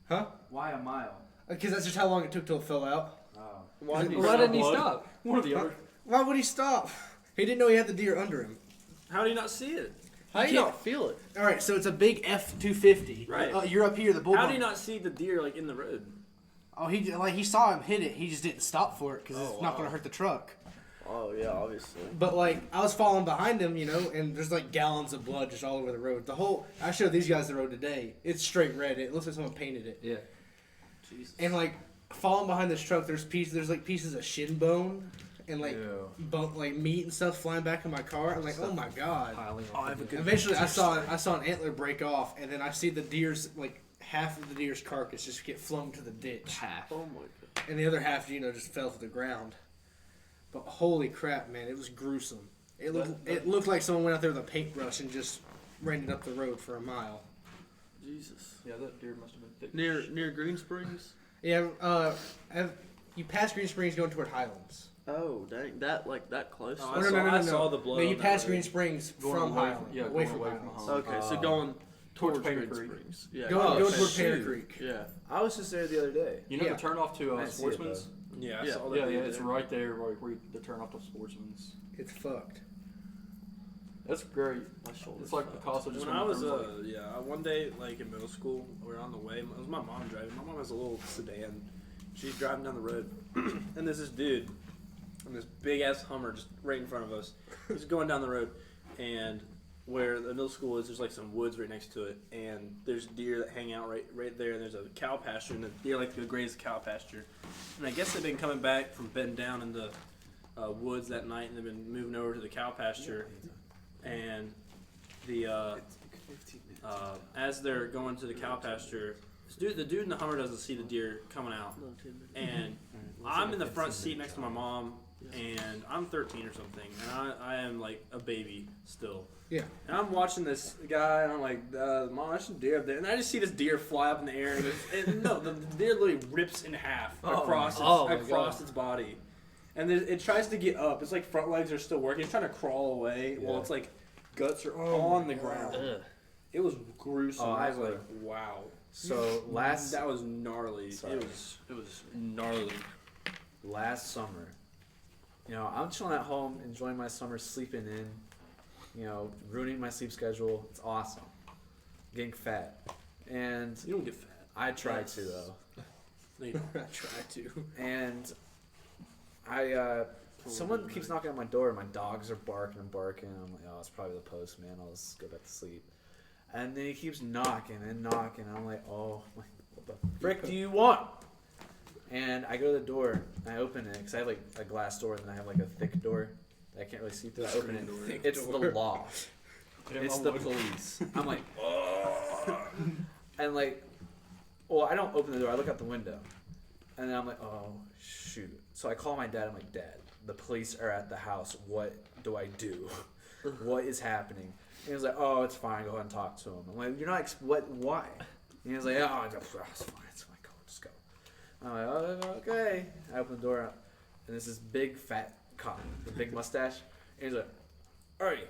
Huh? Why a mile? Because that's just how long it took till it fell out. Oh. Why did he Why stop didn't he blood? stop? One or the other. Why would he stop? He didn't know he had the deer under him. How do you not see it? How do you can't- not feel it? All right, so it's a big F-250. Right. You're up here, the bull How bumper. do you not see the deer like in the road? Oh, he saw him hit it. He just didn't stop for it because Oh, it's not wow. going to hurt the truck. Oh yeah, obviously. But like, I was following behind him, and there's like gallons of blood just all over the road. I showed these guys the road today. It's straight red. It looks like someone painted it. Yeah. Jesus. And like, following behind this truck, there's like pieces of shin bone and like Ew. like meat and stuff flying back in my car. I'm like, oh my god. Piling up. I have a good- Eventually, I saw an antler break off, and then I see the deer's like half of the deer's carcass just get flung to the ditch, half. Oh my god. and the other half, just fell to the ground. But holy crap, man, it was gruesome. It looked like someone went out there with a paintbrush and just ran it up the road for a mile. Jesus. Yeah, that deer must have been thick. Near Green Springs. Yeah, you pass Green Springs going toward Highlands. Oh, dang. That close? Oh, I saw the blood. No, you on pass that Green road. Springs Going from away Highland. yeah, away going from away Highland. from Highland. Okay, so going Towards Painter Painter Creek. Springs. Yeah. Going towards shoot. Painter Creek. Yeah. I was just there the other day. You know Yeah. the turn off to I didn't see it, Sportsman's? Yeah, I Yeah. saw that. Yeah, the yeah, other it's day. right there, like where the turn off to Sportsman's. It's fucked. That's great. My shoulder's It's like the cost of just When I was like, one day like in middle school, we were on the way. It was my mom driving. My mom has a little sedan. She's driving down the road, and there's this dude in this big ass Hummer just right in front of us. He's going down the road, and where the middle school is, there's like some woods right next to it, and there's deer that hang out right there, and there's a cow pasture, and the deer like to graze the cow pasture. And I guess they've been coming back from bedding down in the woods that night, and they've been moving over to the cow pasture, and as they're going to the cow pasture, the dude in the Hummer doesn't see the deer coming out, and I'm in the front seat next to my mom, and I'm 13 or something, and I am like a baby still. Yeah. And I'm watching this guy, and I'm like, Mom, there's some deer up there, and I just see this deer fly up in the air, and no, the deer literally rips in half across its body, and it tries to get up. It's like front legs are still working. It's trying to crawl away while it's like guts are on the ground. Ugh. It was gruesome. Oh, I was like, wow. So That was gnarly. Sorry. It was gnarly. last summer, I'm chilling at home, enjoying my summer, sleeping in, ruining my sleep schedule. It's awesome. Getting fat. And You don't get fat. I try to, though. No, you don't. I try to. And someone keeps knocking on my door. My dogs are barking and barking. I'm like, oh, it's probably the postman. I'll just go back to sleep. And then he keeps knocking and knocking. I'm like, oh, what the frick do you want? And I go to the door and I open it because I have like a glass door and then I have like a thick door that I can't really see through. I open it. It's the law. It's the police. I'm like, oh. And like, well, I don't open the door. I look out the window. And then I'm like, oh, shoot. So I call my dad. I'm like, Dad, the police are at the house. What do I do? What is happening? And he was like, oh, it's fine. Go ahead and talk to him. I'm like, you're not, why? And he was like, oh, it's fine. It's fine. Go, just go. I'm like, oh, okay. I open the door up. And there's this big fat cop with a big mustache. And he's like, Artie,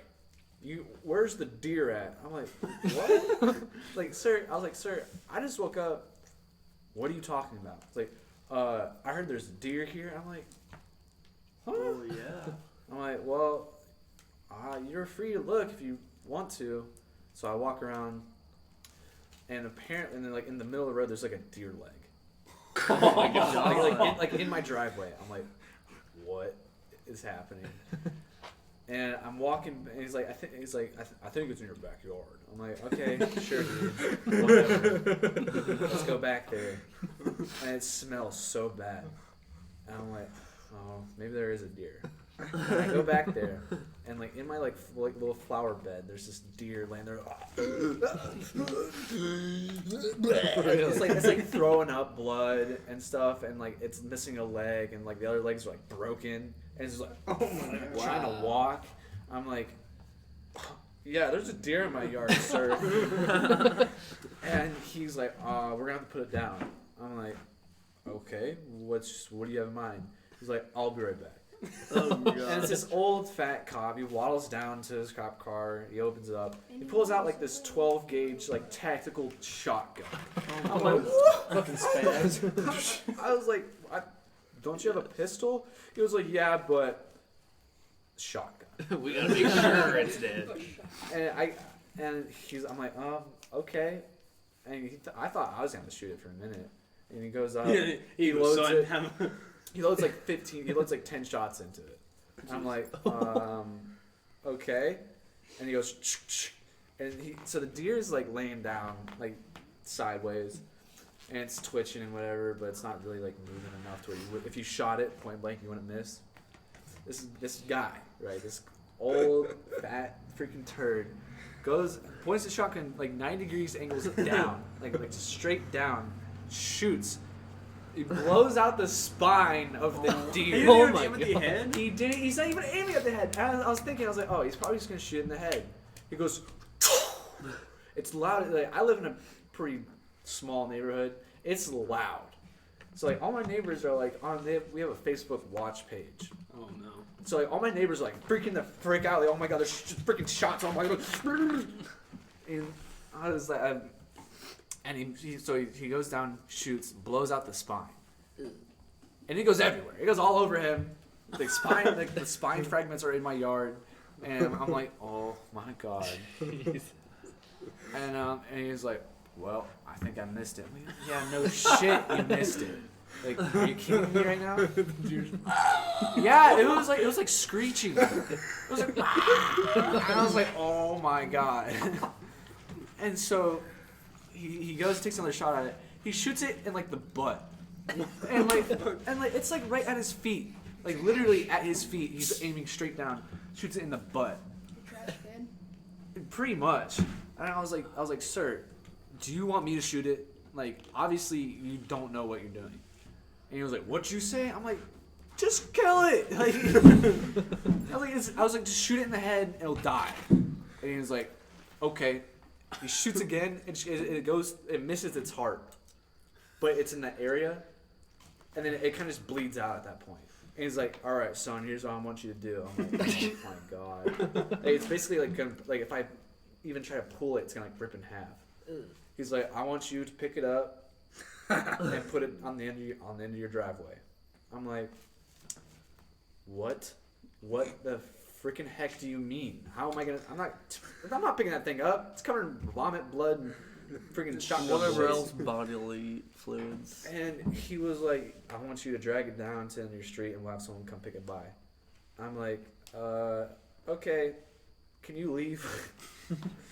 where's the deer at? I'm like, what? Like, sir, I was like, sir, I just woke up. What are you talking about? It's like, I heard there's a deer here. I'm like, huh? Oh, yeah. I'm like, well, you're free to look if you want to. So I walk around, and apparently, and then like in the middle of the road, there's like a deer leg. Oh my god. like in my driveway. I'm like, what is happening? And I'm walking, and he's like, I think it's in your backyard. I'm like, okay, sure, dude, whatever. Let's go back there. And it smells so bad. And I'm like, oh, maybe there is a deer. And I go back there, and like in my like little flower bed, there's this deer laying there. It's like throwing up blood and stuff, and like it's missing a leg, and like the other legs are like broken, and it's just like, oh my god, trying to walk. I'm like, yeah, there's a deer in my yard, sir. And he's like, we're gonna have to put it down. I'm like, okay, what do you have in mind? He's like, I'll be right back. Oh god. And it's this old fat cop. He waddles down to his cop car. He opens it up. He pulls out like this 12 gauge like tactical shotgun. I'm like, what? Fucking spaz. I was like, don't you have a pistol? He was like, yeah, but shotgun. We gotta make sure it's dead. And I'm like, okay. And I thought I was gonna shoot it for a minute. And he goes up. he loads loads it. He loads like 15. He loads like 10 shots into it. And I'm like, okay. And he goes, and so the deer is like laying down like sideways, and it's twitching and whatever, but it's not really like moving enough to where if you shot it point blank, you wouldn't miss. This guy, right? This old fat freaking turd points the shotgun like 90 degrees, angles it down, like just straight down, shoots. He blows out the spine of the deer. He didn't even aim at the head? He didn't. He's not even aiming at the head. I was thinking, I was like, oh, he's probably just gonna shoot in the head. He goes, it's loud. Like, I live in a pretty small neighborhood. It's loud. So like all my neighbors are like we have a Facebook watch page. Oh no. So like all my neighbors are like freaking the frick out. Like, oh my god, there's just freaking shots. Oh my god. And I was like, and he goes down, shoots, blows out the spine, and it goes everywhere. It goes all over him. The spine fragments are in my yard, and I'm like, oh my god. And he's like, well, I think I missed it. I'm like, yeah, no shit, you missed it. Like, are you kidding me right now? Yeah, it was like screeching. It was like, and I was like, oh my god. And so he goes, takes another shot at it. He shoots it in like the butt, and like it's like right at his feet, like literally at his feet. He's aiming straight down, shoots it in the butt. Trash can. Pretty much. And I was like, sir, do you want me to shoot it? Like, obviously you don't know what you're doing. And he was like, what'd you say? I'm like, just kill it. Like, I was like, just shoot it in the head, it'll die. And he was like, okay. He shoots again, and it misses its heart, but it's in that area, and then it kind of just bleeds out at that point. And he's like, all right, son, here's what I want you to do. I'm like, oh my god. Like, it's basically like if I even try to pull it, it's gonna like rip in half. He's like, I want you to pick it up and put it on the end of your driveway. I'm like, what? What the freaking heck do you mean? How am I gonna? I'm not picking that thing up. It's covered in vomit, blood, and freaking shotgun Whatever bullets. else bodily fluids. And he was like, I want you to drag it down to the end of your street and we'll have someone come pick it by. I'm like, okay, can you leave?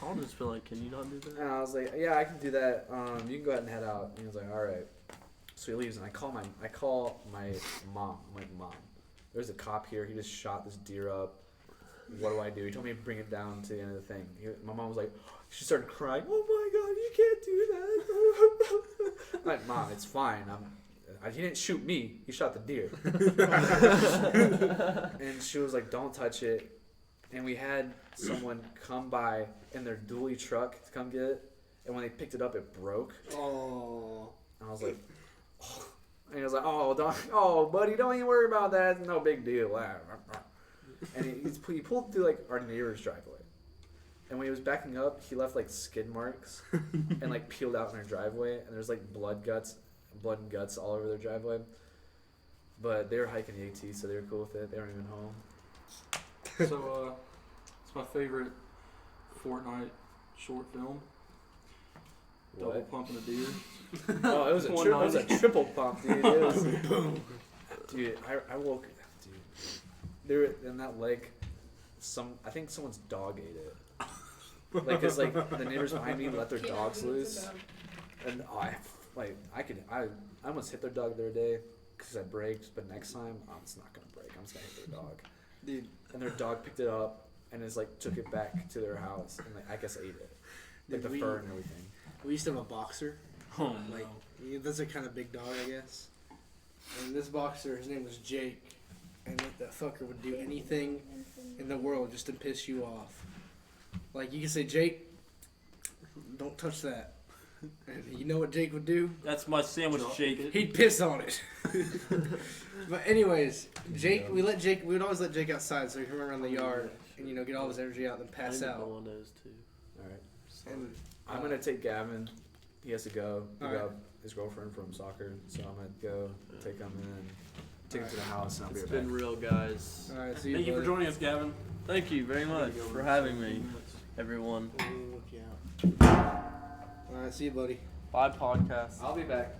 I'll just feel like, can you not do that? And I was like, yeah, I can do that. You can go ahead and head out. And he was like, all right. So he leaves, and I call my mom. I'm like, Mom, there's a cop here. He just shot this deer up. What do I do? He told me to bring it down to the end of the thing. My mom was like, she started crying. Oh my god, you can't do that. I'm like, Mom, it's fine. He didn't shoot me. He shot the deer. And she was like, don't touch it. And we had someone come by in their dually truck to come get it. And when they picked it up, it broke. Oh. And I was like, oh. And he was like, buddy, don't even worry about that. It's no big deal. And he pulled through like our neighbor's driveway. And when he was backing up, he left like skid marks and like peeled out in their driveway. And there's like blood and guts all over their driveway. But they were hiking the AT, so they were cool with it. They weren't even home. So, it's my favorite Fortnite short film. Double What? pumping a deer. Oh, it was a triple pump, dude. It was, dude, I woke, dude. There in that lake, I think someone's dog ate it. Like, cause like the neighbors behind me let their dogs loose, and I almost hit their dog the other day because I braked. But next time, it's not gonna break. I'm just gonna hit their dog, Dude. And their dog picked it up and is like took it back to their house and like I guess ate it, like the fur and everything. We used to have a boxer. Oh, Like, that's a kind of big dog, I guess. And this boxer, his name was Jake. And that fucker would do anything in the world just to piss you off. Like, you can say, Jake, don't touch that. And you know what Jake would do? That's my sandwich, Jake. He'd piss on it. But anyways, Jake, we would always let Jake outside so he could run around the yard and, get all his energy out and then pass out. One of those too. All right. And I'm gonna take Gavin. He has to go pick Alright. up his girlfriend from soccer, so I'm gonna go take him and take him to the house, and I'll be It's right been back. real, guys. all right, see you. Thank you for buddy. joining us, Gavin. Thank you very much for having me, everyone. All right, see you, buddy. Bye, podcast. I'll be back.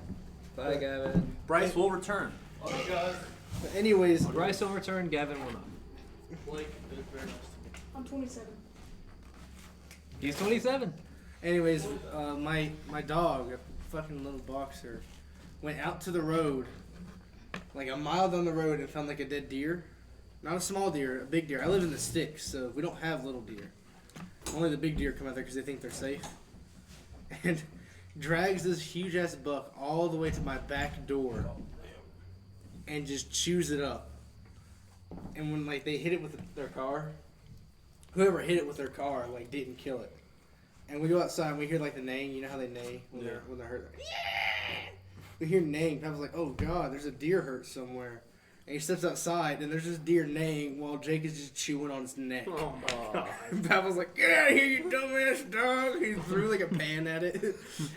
Bye, Gavin. Bryce will return. But anyways, Bryce will return, Gavin will not. Blake, it was very nice to meet you. I'm 27. He's 27. anyways, my dog, a fucking little boxer, went out to the road, like a mile down the road, and found like a dead deer. Not a small deer, a big deer. I live in the sticks, so we don't have little deer. Only the big deer come out there because they think they're safe. And drags this huge ass buck all the way to my back door and just chews it up. And when like they hit it with their car, whoever hit it with their car like didn't kill it. And we go outside and we hear like the neighing. You know how they neigh when they're hurt. Like, yeah! We hear neighing. Papa's like, oh god, there's a deer hurt somewhere. And he steps outside, and there's this deer neighing while Jake is just chewing on his neck. Oh my god. And Papa's like, get out of here, you dumbass dog. He threw like a pan at it.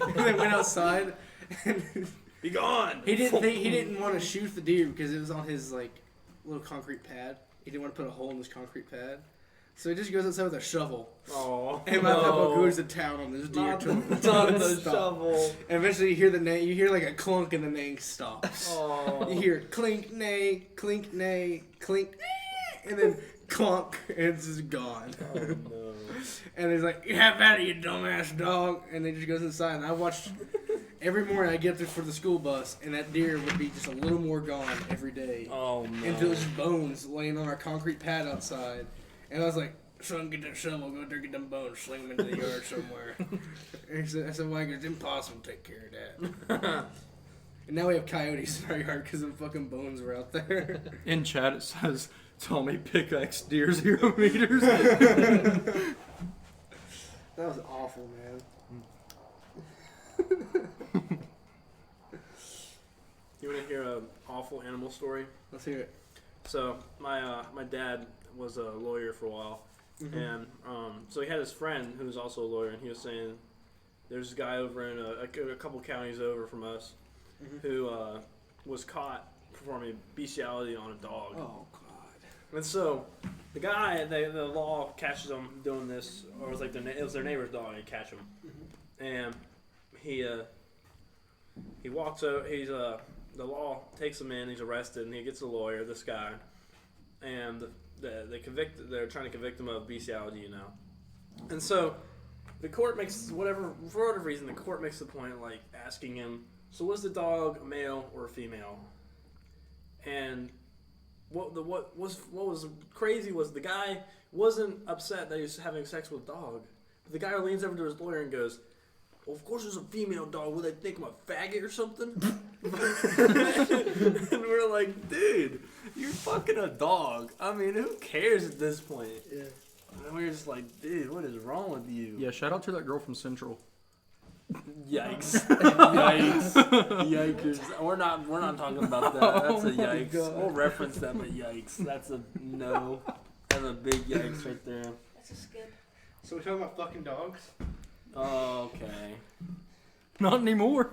And then went outside. And Be gone. he didn't want to shoot the deer because it was on his like little concrete pad. He didn't want to put a hole in his concrete pad. So he just goes outside with a shovel. Oh. And my papa goes to town on this deer Not till the stop. shovel. And eventually you hear the neigh, you hear like a clunk and the neighing stops. Oh. You hear clink, neigh, clink, neigh, clink, and then clunk, and it's just gone. Oh, no. And he's like, have at it, you dumbass dog. And then he just goes inside. And I watched every morning I get there for the school bus, and that deer would be just a little more gone every day. Oh no. Until there's just bones laying on our concrete pad outside. And I was like, son, get that shovel, go there, get them bones, sling them into the yard somewhere. And I said, Wagner, it's impossible to take care of that. And now we have coyotes in our yard because the fucking bones were out there. In chat it says, Tommy pickaxe deer 0 meters. That was awful, man. You want to hear an awful animal story? Let's hear it. So my dad was a lawyer for a while, and so he had his friend who was also a lawyer, and he was saying there's a guy over in a couple counties over from us who was caught performing bestiality on a dog. Oh, God. And so the guy, the law catches him doing this, or it was like it was their neighbor's dog, and he catch him, and he walks out. The law takes him in. He's arrested, and he gets a lawyer. This guy, and they're trying to convict him of bestiality, you know. And so the court for whatever reason, the court makes the point of like asking him, so was the dog a male or a female? And what was crazy was the guy wasn't upset that he was having sex with a dog. But the guy leans over to his lawyer and goes, well, of course it's a female dog. Will they think I'm a faggot or something? And we're like, dude, you're fucking a dog. I mean, who cares at this point? Yeah. And we were just like, dude, what is wrong with you? Yeah, shout out to that girl from Central. Yikes. Yikes. Yikers. We're not talking about that. That's a yikes. We'll reference that, but yikes. That's a no. That's a big yikes right there. That's a skip. So we're talking about fucking dogs? Okay. Not anymore.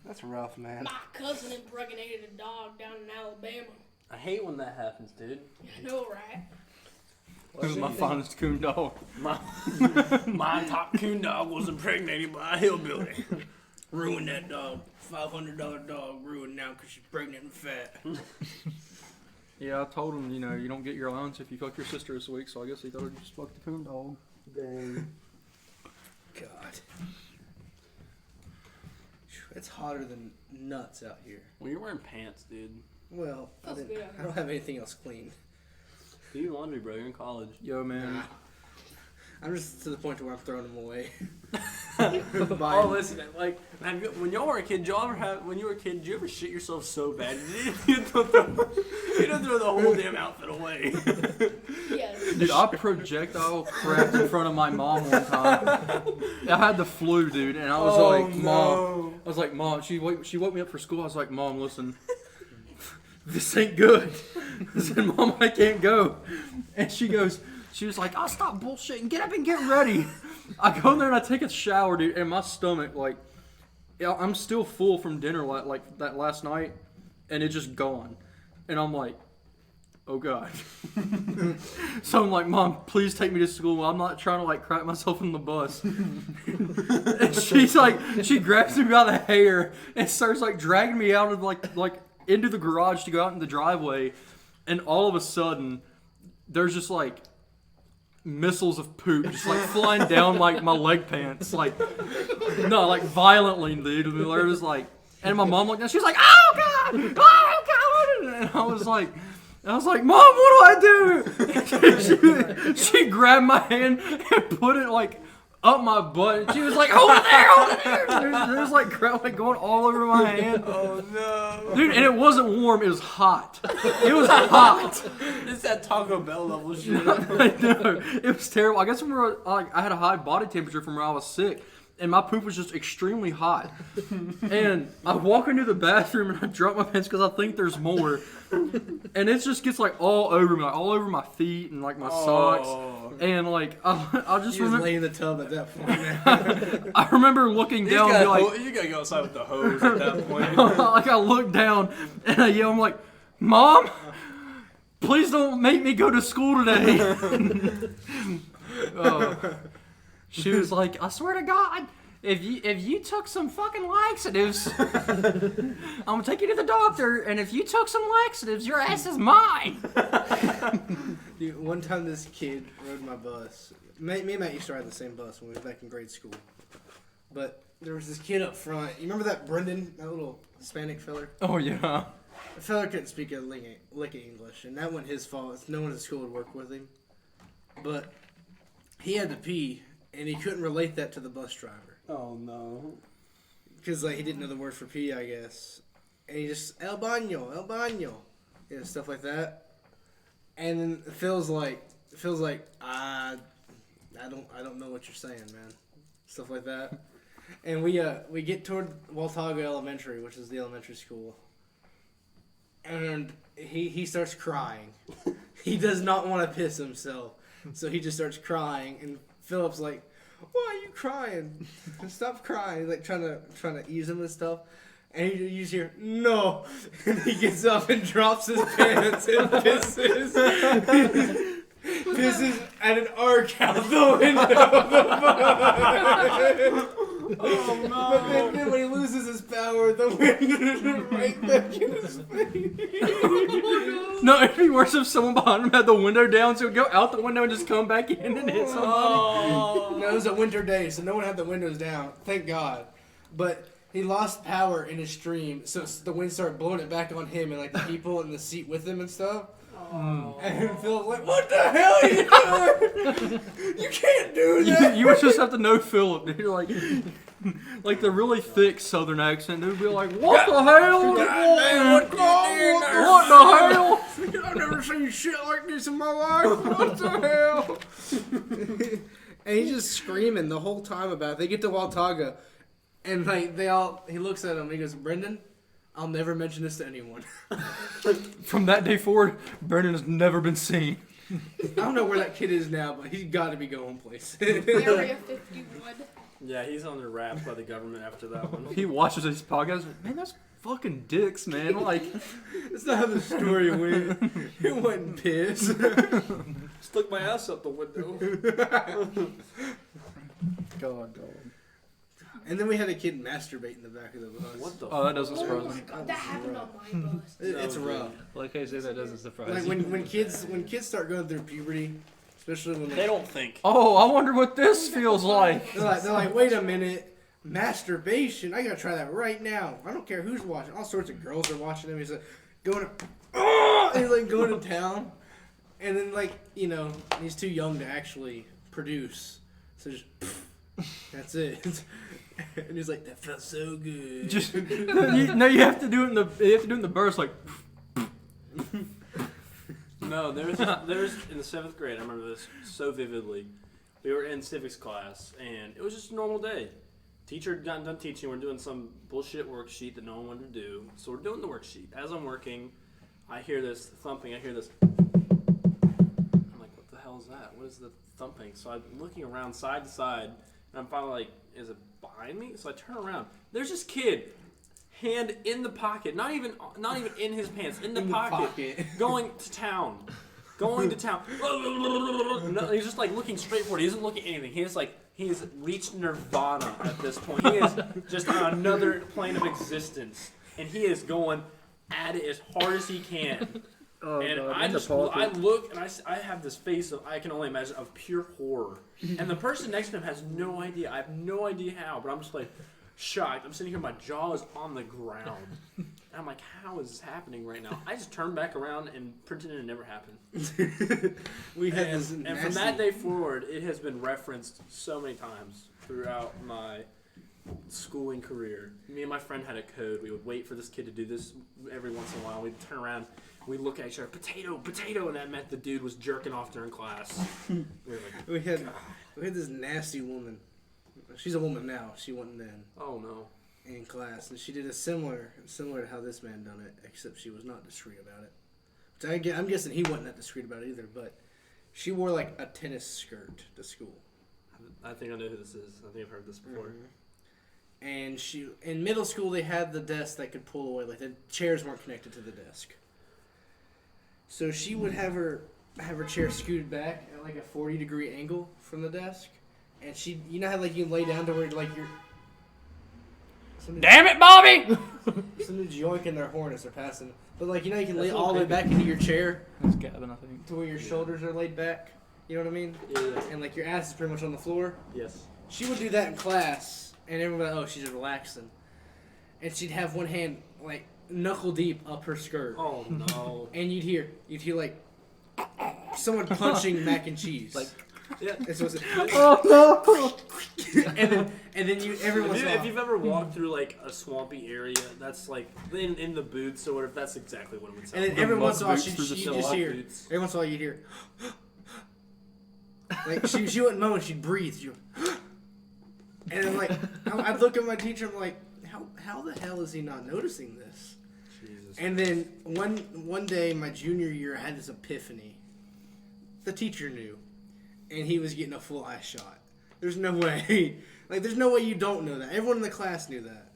That's rough, man. My cousin impregnated a dog down in Alabama. I hate when that happens, dude. I know, right? This is my finest coon dog. My top coon dog was impregnated by a hillbilly. Ruined that dog. $500 dog ruined now because she's pregnant and fat. Yeah, I told him, you don't get your allowance if you fuck your sister this week, so I guess he thought I'd just fuck the coon dog. Dang. God. It's hotter than nuts out here. Well, you're wearing pants, dude. Well, Feels good out I don't have anything else clean. Do your laundry, bro. You're in college. Yo, man. I'm just to the point where I'm throwing them away. Oh, listen, like when y'all were a kid, when you were a kid, did you ever shit yourself so bad you didn't throw the whole damn outfit away? Yes. Dude, I projectile crapped in front of my mom one time. I had the flu, dude, and I was Mom, she woke me up for school. I was like, Mom, listen, this ain't good. I said, Mom, I can't go. And she was like, I'll stop bullshitting. Get up and get ready. I go in there and I take a shower, dude, and my stomach, I'm still full from dinner like that last night, and it's just gone. And I'm like, oh God. So I'm like, Mom, please take me to school. I'm not trying to crap myself in the bus. And she grabs me by the hair and starts dragging me out of into the garage to go out in the driveway. And all of a sudden, there's just missiles of poop just flying down my leg pants, violently, dude. And they're just and my mom looked down. She was like, oh God, oh God. And I was like, Mom, what do I do? she grabbed my hand and put it up my butt. And she was like, hold it there. There's crap going all over my hand. Oh no, dude! And it wasn't warm. It was hot. It was hot. It's that Taco Bell level shit. I know. It was terrible. I guess I had a high body temperature from where I was sick. and my poop was just extremely hot. And I walk into the bathroom and I drop my pants because I think there's more. And it just gets like all over me, like all over my feet and like my socks. And like I just You was remember, laying in the tub at that point, man. I remember looking down and be like, you gotta go outside with the hose at that point. like I look down and I yell, I'm like, Mom, please don't make me go to school today. She was like, I swear to God, if you took some fucking laxatives, I'm gonna take you to the doctor, and if you took some laxatives, your ass is mine. Dude, one time this kid rode my bus. Me and Matt used to ride the same bus when we was back in grade school. But there was this kid up front. You remember that Brendan, that little Hispanic feller? Oh yeah. The fella couldn't speak a lick of English, and that wasn't his fault. No one at school would work with him. But he had to pee, and he couldn't relate that to the bus driver. Oh no. Because like, he didn't know the word for pee, I guess. And he just, el baño, you know, stuff like that. And then Phil's like, I don't know what you're saying, man. Stuff like that. And we get toward Waltaga Elementary, which is the elementary school. And he starts crying. He does not want to piss himself. So he just starts crying, and Philip's like, "Why are you crying? Stop crying!" He's like trying to ease him and stuff. And you just hear, "No!" And he gets up and drops his pants and pisses at an arc out the window of the bus. Oh no. But then when he loses his power, the wind right back in his face. No, it'd be worse if someone behind him had the window down, so he'd go out the window and just come back in and hit somebody. No, it was a winter day, so no one had the windows down. Thank God. But he lost power in his stream, so the wind started blowing it back on him and like the people in the seat with him and stuff. And Phil was like, "What the hell are you doing? You can't do that." You would just have to know Philip, dude. Like the really thick Southern accent, dude. Be like, "What the hell? What the hell? I've never seen shit like this in my life. What the hell? And he's just screaming the whole time about it. They get to Waltaga, and like he looks at him and he goes, "Brendan, I'll never mention this to anyone." From that day forward, Brendan has never been seen. I don't know where that kid is now, but he's got to be going places. Area 51. Yeah, he's under wraps by the government after that one. He watches these podcasts. Man, that's fucking dicks, man. Like, That's not how the story went. It wasn't piss. Stuck my ass up the window. God. And then we had a kid masturbate in the back of the bus. What the? Oh, that doesn't Oh surprise my me. God, that happened on my bus. It's rough. Like I said, that doesn't surprise Like me. when kids start going through puberty, especially when They don't think. Oh, I wonder what this feels like. they're like, wait a minute, masturbation? I gotta try that right now. I don't care who's watching. All sorts of girls are watching him. He's like going to, and he's like going to town, and then like he's too young to actually produce, so just that's it. And he's like, that felt so good. Just you have to do it in the burst, like. No, there was in the 7th grade. I remember this so vividly. We were in civics class, and it was just a normal day. Teacher had gotten done teaching. We're doing some bullshit worksheet that no one wanted to do. So we're doing the worksheet. As I'm working, I hear this thumping. I hear this. I'm like, what the hell is that? What is the thumping? So I'm looking around side to side, and I'm finally like, is it behind me? So I turn around. There's this kid, hand in the pocket, not even in his pants, in the pocket, going to town. No, he's just like looking straight forward. He isn't looking at anything. He's reached nirvana at this point. He is just on another plane of existence, and he is going at it as hard as he can. Oh, And God, I look and I have this face of, I can only imagine, of pure horror. And the person next to him has no idea. I have no idea how, but I'm just like shocked. I'm sitting here, my jaw is on the ground. And I'm like, how is this happening right now? I just turned back around and pretended it never happened. We had this And nasty, from that day forward, it has been referenced so many times throughout my schooling career. Me and my friend had a code. We would wait for this kid to do this every once in a while. We'd turn around. We look at each other, potato, and that meant the dude was jerking off during class. We were like, we had this nasty woman. She's a woman now. She wasn't then Oh no. in class, and she did a similar to how this man done it, except she was not discreet about it. Which I'm guessing he wasn't that discreet about it either. But she wore like a tennis skirt to school. I think I know who this is. I think I've heard this before. Mm-hmm. And she in middle school they had the desk that could pull away, like the chairs weren't connected to the desk. So she would have her chair scooted back at like a 40-degree angle from the desk, and she, you know how like you lay down to where like you're. Damn it, Bobby! Somebody's yoinking their horn as they're passing, but like you know you can lay all the way back into your chair That's Gavin, I think. to where your shoulders are laid back. You know what I mean? Yeah. And like your ass is pretty much on the floor. Yes. She would do that in class, and everybody, oh, she's relaxing. And she'd have one hand, like, knuckle deep up her skirt. Oh no. And you'd hear like, someone punching mac and cheese. Like, yeah. That's what it Oh and then you, every once in a If while, you've ever walked through like a swampy area, that's like in the boots or whatever. That's exactly what it would sound and like. then every mud once in a while, boots through the she'd snow. just hear, Boots. every once in a while you'd hear, like, she wouldn't moan, she'd breathe. She would, and then, like, I'd look at my teacher, I'm like, how the hell is he not noticing this? Jesus. And then one day, my junior year, I had this epiphany. The teacher knew, and he was getting a full eye shot. There's no way. Like, there's no way you don't know that. Everyone in the class knew that.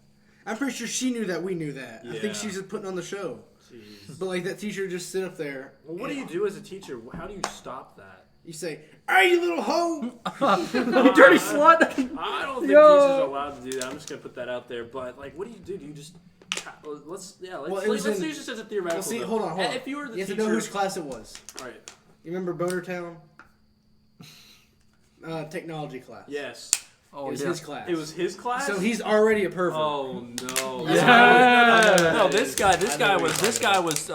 I'm pretty sure she knew that we knew that. I think Yeah. she's just putting on the show. Jeez. But, like, that teacher would just sit up there. Well, what do you do as a teacher? How do you stop that? You say, "Hey, you little hoe!" You dirty slut! I don't think Yo. teachers are allowed to do that. I'm just gonna put that out there. But like, what do you do? Do you just let's Well, it was let's in- use this as a theoretical. Well, see, though. hold on. If you were the you have teacher, to know whose class it was. all right? You remember Boner Town? Technology class. Yes, Oh, It was his class. it was his class. So he's already a pervert. Oh no! Yeah. No, this guy was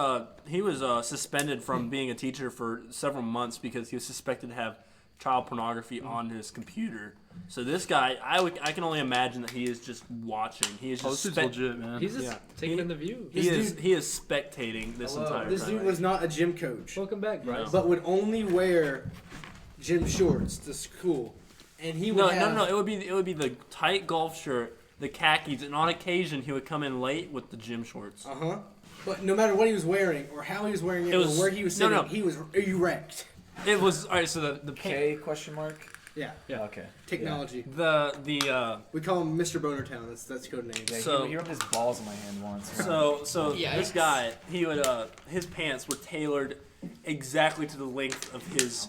he was suspended from being a teacher for several months because he was suspected to have child pornography on his computer. So this guy, I can only imagine that he is just watching. He is Oh, just this is legit, man. He's just Yeah. taking in the view. he is spectating this Hello. entire This time. dude was not a gym coach, Welcome back, Bryce. but would only wear gym shorts to school, and he would No, have, no. It would be the tight golf shirt, the khakis, and on occasion he would come in late with the gym shorts. Uh-huh. But no matter what he was wearing or how he was wearing it, It was- or where he was no, sitting, no. he was erect. It was all right. So the K question mark? Yeah. Yeah. Okay. Technology. the We call him Mr. Boner Town. That's code name. Yeah, So- he rubbed his balls in my hand once. so this Yikes. guy, he would his pants were tailored exactly to the length of his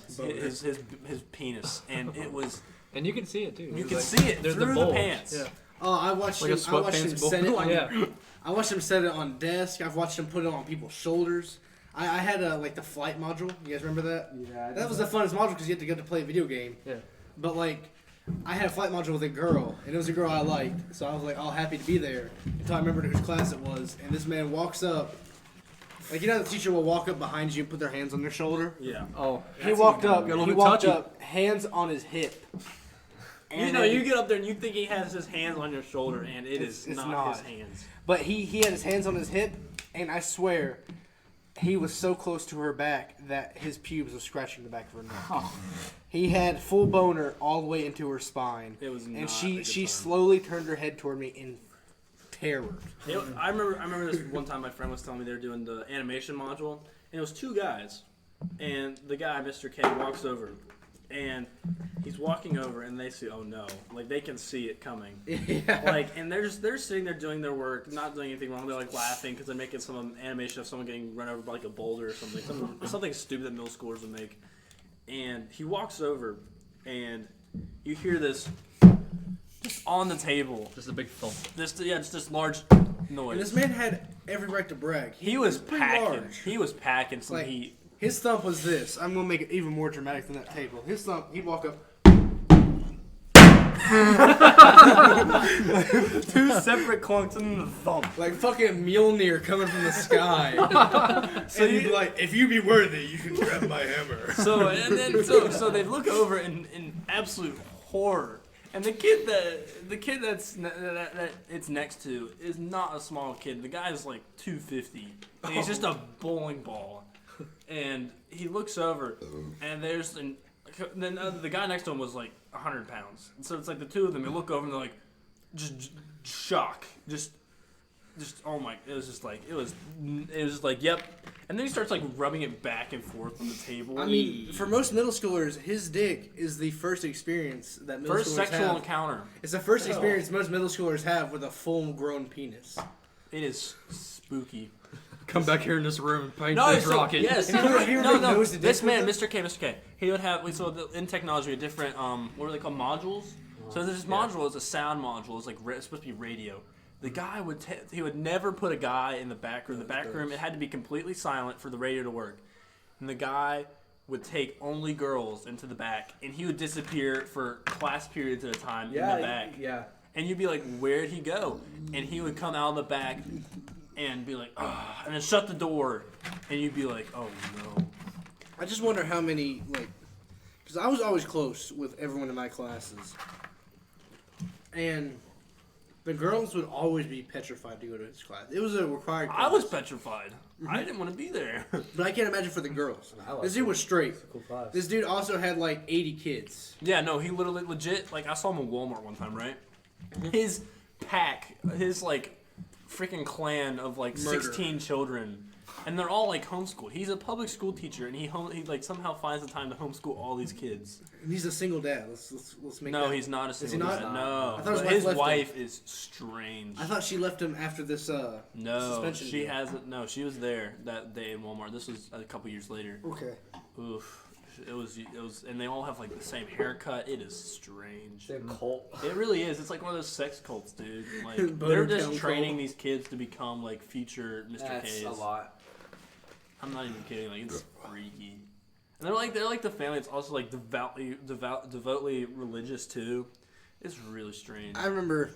penis, and it was And you can see it too. you It's can like- see it there's through the bulge. pants. Yeah. Oh, I watched Like a him. I watched him sweatpants set it on. Yeah. I watched him set it on desk. I've watched him put it on people's shoulders. I had like the flight module. You guys remember that? Yeah. That was the funnest module because you had to get to play a video game. Yeah. But like, I had a flight module with a girl, and it was a girl I liked. So I was like, all happy to be there until I remembered whose class it was. And this man walks up. Like, you know, the teacher will walk up behind you and put their hands on their shoulder. Yeah. Oh, He walked up. Got a little He bit walked touchy. up, hands on his hip. You know, you get up there and you think he has his hands on your shoulder, and It's it's not. not his hands. But he had his hands on his hip, and I swear, he was so close to her back that his pubes was scratching the back of her neck. He had full boner all the way into her spine, It was not and a she good she time. slowly turned her head toward me in terror. I remember this one time my friend was telling me they were doing the animation module, and it was two guys, and the guy, Mr. K, walks over, and he's walking over, and they see, oh no, like they can see it coming, Yeah. like, and they're sitting there doing their work, not doing anything wrong. They're like laughing because they're making some animation of someone getting run over by like a boulder or something, something stupid that middle schoolers would make. And he walks over, and you hear this just on the table. Just a big thump. Just this large noise. And this man had every right to brag. He was pretty packing. large. He was packing some Like, heat. His thump was this. I'm gonna make it even more dramatic than that table. His thump, he'd walk up. Two separate clunks and the thump. Like fucking Mjolnir coming from the sky. So you'd be like, if you be worthy, you can grab my hammer. So so they look over in absolute horror. And the kid that it's next to is not a small kid. The guy's like 250. And he's just a bowling ball. And he looks over, and there's then the guy next to him was like 100 pounds. And so it's like the two of them. They look over and they're like, just shock, just oh my! It was just like it was just like yep. And then he starts like rubbing it back and forth on the table. I mean, for most middle schoolers, his dick is the first experience that middle first schoolers sexual have. encounter. It's the first experience most middle schoolers have with a full-grown penis. It is spooky. Come back here in this room and paint No, this so, rocket. yes. Have you ever noticed the This dick man, with Mr. K, he would have. In technology, we had different what are they called, modules? So there's this module. It's a sound module. It's like it's supposed to be radio. The guy he would never put a guy in the back room. The back room, it had to be completely silent for the radio to work. And the guy would take only girls into the back, and he would disappear for class periods at a time in the back. Yeah. And you'd be like, where'd he go? And he would come out of the back and be like, ah, and then shut the door, and you'd be like, oh no. I just wonder how many, like, because I was always close with everyone in my classes. And the girls would always be petrified to go to his class. It was a required class. I was petrified. I didn't want to be there. But I can't imagine for the girls. I like This dude was straight. It's a cool class. This dude also had like 80 kids. Yeah, no, he literally, legit, like, I saw him in Walmart one time, right? His pack, his, like, freaking clan of, like, Murder. 16 children, and they're all, like, homeschooled. He's a public school teacher, and he like, somehow finds the time to homeschool all these kids. And he's a single dad. Let's make No, that. he's not a he single not? dad. No. I thought his But wife his left wife is strange. I thought she left him after this No, suspension she deal. hasn't. No, she was there that day in Walmart. This was a couple years later. Okay. Oof. It was, and they all have like the same haircut. It is strange. It's a cult. It really is. It's like one of those sex cults, dude. Like Boner they're just town training cult. these kids to become like future Mr. That's K's. a lot. I'm not even kidding. Like it's freaky. And they're like the family. It's also like devoutly religious too. It's really strange. I remember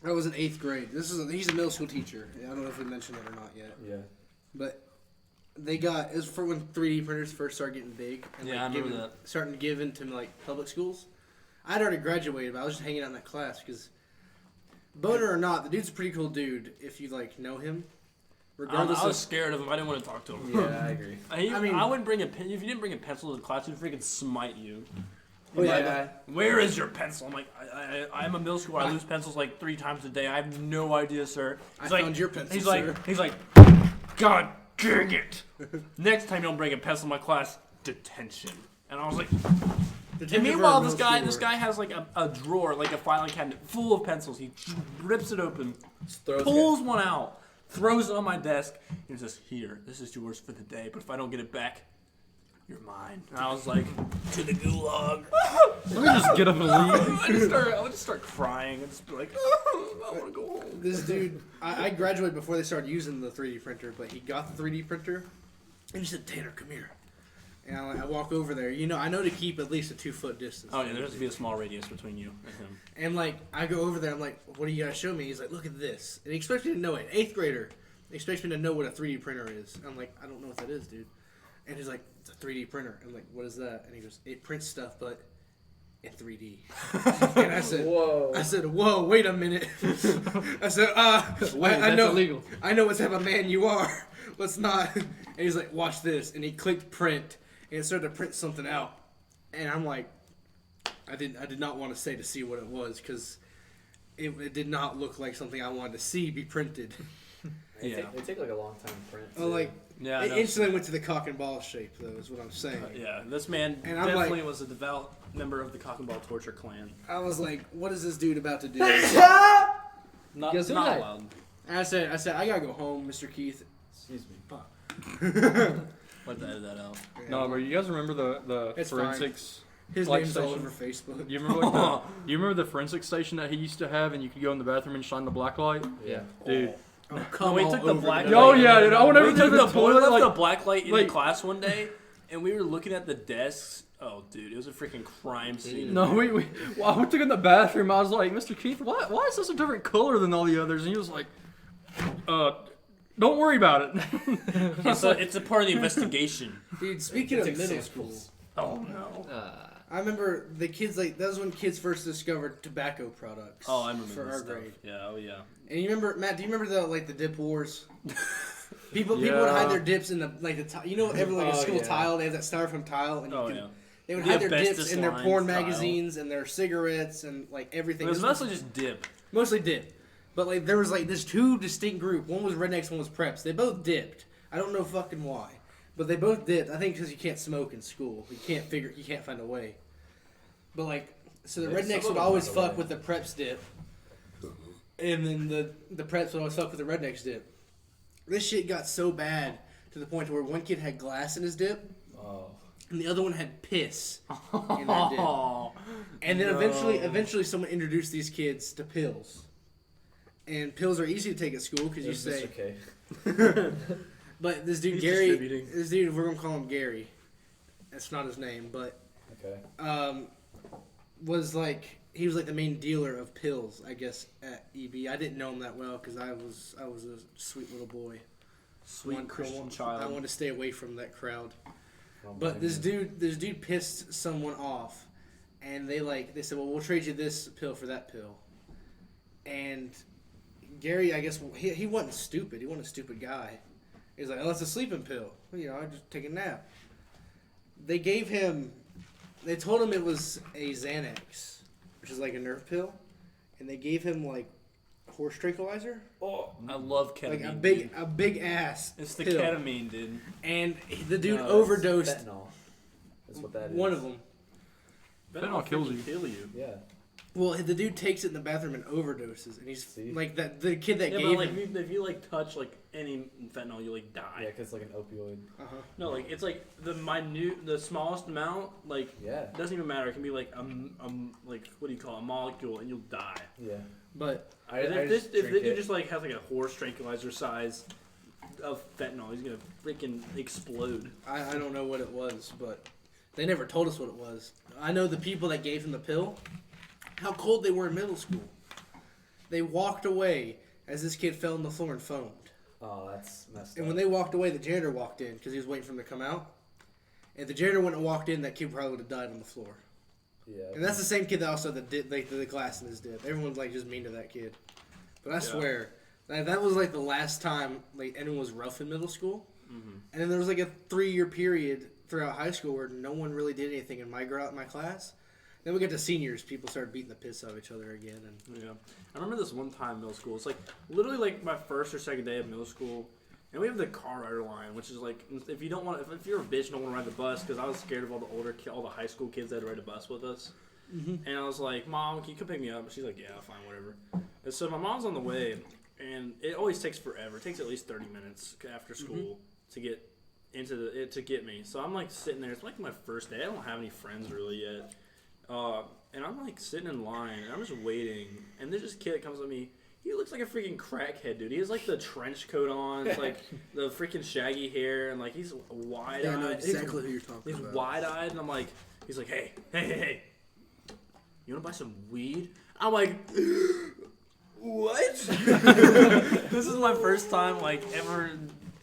I was in 8th grade. He's a middle school teacher. I don't know if we mentioned it or not yet. Yeah. But it was for when 3D printers first started getting big and Yeah, I remember that. starting to give into like public schools. I'd already graduated, but I was just hanging out in that class because, boner or not, the dude's a pretty cool dude if you like know him. Regardless I was of scared of him. I didn't want to talk to him. Yeah, I agree. I mean- I wouldn't bring a pen. If you didn't bring a pencil to the class, he'd freaking smite you. Oh, yeah. Where is your pencil? I'm like, I'm a middle schooler. I lose pencils like 3 times a day. I have no idea, sir. I found your pencil, He's sir. like, God dang it! Next time you don't bring a pencil in my class, detention. And I was like, and meanwhile, this guy has like a drawer, like a filing cabinet full of pencils. He rips it open, pulls one out, throws it on my desk, and says, "Here, this is yours for the day. But if I don't get it back, you're mine." And I was like, to the gulag. Let me just get up and leave. I would just start crying and just be like, I want to go home. This dude, I graduated before they started using the 3D printer, but he got the 3D printer, and he said, "Tanner, come here." And I walk over there. You know, I know to keep at least a 2-foot distance. Oh yeah, there has to be a small radius between you and him. And like, I go over there. I'm like, "What do you guys show me?" He's like, "Look at this." And he expects me to know it. 8th grader expects me to know what a 3D printer is. I'm like, "I don't know what that is, dude." And he's like, "It's a 3D printer." I'm like, "What is that?" And he goes, "It prints stuff, but in 3D." And I said, "Whoa, wait a minute." I said, Wait, I that's know, illegal. I know what type of man you are. Let's not." And he's like, "Watch this." And he clicked print, and it started to print something out. And I'm like, I did not want to say to see what it was because it did not look like something I wanted to see be printed. Yeah. They take like a long time to print. Oh, like. Yeah, It instantly went to the cock and ball shape, though, is what I'm saying. yeah. This man And I'm definitely like- was a devout member of the Cock and Ball Torture Clan. I was like, what is this dude about to do? Not, Guess who not died? allowed. And I said, I gotta go home, Mr. Keith. Excuse me. Let that edit that out. No, but you guys remember the It's forensics? His Like name's all station. over Facebook. You remember like you remember the forensic station that he used to have, and you could go in the bathroom and shine the black light, Yeah. dude. Oh, come we all took the over black the- Oh yeah, dude. I went over We to took the we toilet. left Like, the black light in like- class one day, and we were looking at the desks. Oh, dude, it was a freaking crime scene. no, well, I took in the bathroom. I was like, Mr. Keith, why is this a different color than all the others? And he was like, don't worry about it. It's a part of the investigation. Dude, speaking of Take middle samples. school, Oh no. I remember the kids, like, that was when kids first discovered tobacco products. Oh, I remember For this our stuff. grade. Yeah. Oh yeah. And you remember, Matt, do you remember the dip wars? People would Yeah. hide their dips in the, like, the you know, every, like, a Oh, school yeah. tile, they have that styrofoam tile, and you Oh can, yeah. They would The hide their dips asbestos in their line porn style. magazines and their cigarettes and like everything. It was This was mostly just dip. mostly dip, but like there was like this two distinct group. One was rednecks, one was preps. They both dipped. I don't know fucking why, but they both dipped. I think because you can't smoke in school. You can't find a way. But like, so the Yeah, rednecks some would of them always find a fuck way. with the preps dip, and then the preps would always fuck with the rednecks dip. This shit got so bad to the point where one kid had glass in his dip, Oh. and the other one had piss in their dip. Oh, And then no. eventually, someone introduced these kids to pills. And pills are easy to take at school because you There's say. Mr. K. But this dude He's Gary, distributing. this dude we're gonna call him Gary. That's not his name, but Okay. was like he was like the main dealer of pills, I guess, at EB. I didn't know him that well because I was a sweet little boy. Sweet Christian child. I wanted to stay away from that crowd. Oh, But my this goodness. dude pissed someone off, and they said, well, we'll trade you this pill for that pill. And Gary, I guess he wasn't stupid. He wasn't a stupid guy. He's like, oh, it's a sleeping pill. Well, you know, I just take a nap. They told him it was a Xanax, which is like a nerve pill, and they gave him like horse tranquilizer, Oh, I love ketamine. like a dude. big ass. It's the pill. ketamine, dude. And the dude No, that's overdosed Fentanyl. That's what that is. one of them. Fentanyl kills you. Kill you. Yeah. Well, the dude takes it in the bathroom and overdoses, and he's See? like that. The kid that Yeah, gave but like him. if you like touch like any fentanyl, you like die. Yeah, because like an opioid. Uh-huh. No, like it's like the smallest amount. Like Yeah. it doesn't even matter. It can be like like what do you call it, a molecule, and you'll die. Yeah. But If just this drink dude it. just like has like a horse tranquilizer size of fentanyl, he's gonna freaking explode. I don't know what it was, but they never told us what it was. I know the people that gave him the pill, how cold they were in middle school. They walked away as this kid fell on the floor and foamed. Oh, that's messed up. And when they walked away, the janitor walked in because he was waiting for him to come out. If the janitor wouldn't have walked in, that kid probably would have died on the floor. Yeah. And that's the same kid that also had the glass in his dip. Everyone's like just mean to that kid. But I swear, that was like the last time like anyone was rough in middle school. Mm-hmm. And then there was like a 3-year period throughout high school where no one really did anything in my class. Then we get to seniors, people started beating the piss out of each other again. And Yeah, I remember this one time in middle school. It's like literally like my first or second day of middle school, and we have the car rider line, which is like if you don't want, if you're a bitch, and don't want to ride the bus, because I was scared of all the high school kids that had to ride a bus with us. Mm-hmm. And I was like, Mom, can you come pick me up? And she's like, Yeah, fine, whatever. And so my mom's on the way, and it always takes forever. It takes at least 30 minutes after school to get to get me. So I'm like sitting there. It's like my first day. I don't have any friends really yet. And I'm like sitting in line, and I'm just waiting, and there's this kid that comes with me. He looks like a freaking crackhead, dude. He has like the trench coat on, it's like the freaking shaggy hair, and like he's wide-eyed. I know exactly who you're talking He's about. wide-eyed, and I'm like, he's like, hey, you wanna buy some weed? I'm like, what? This is my first time like ever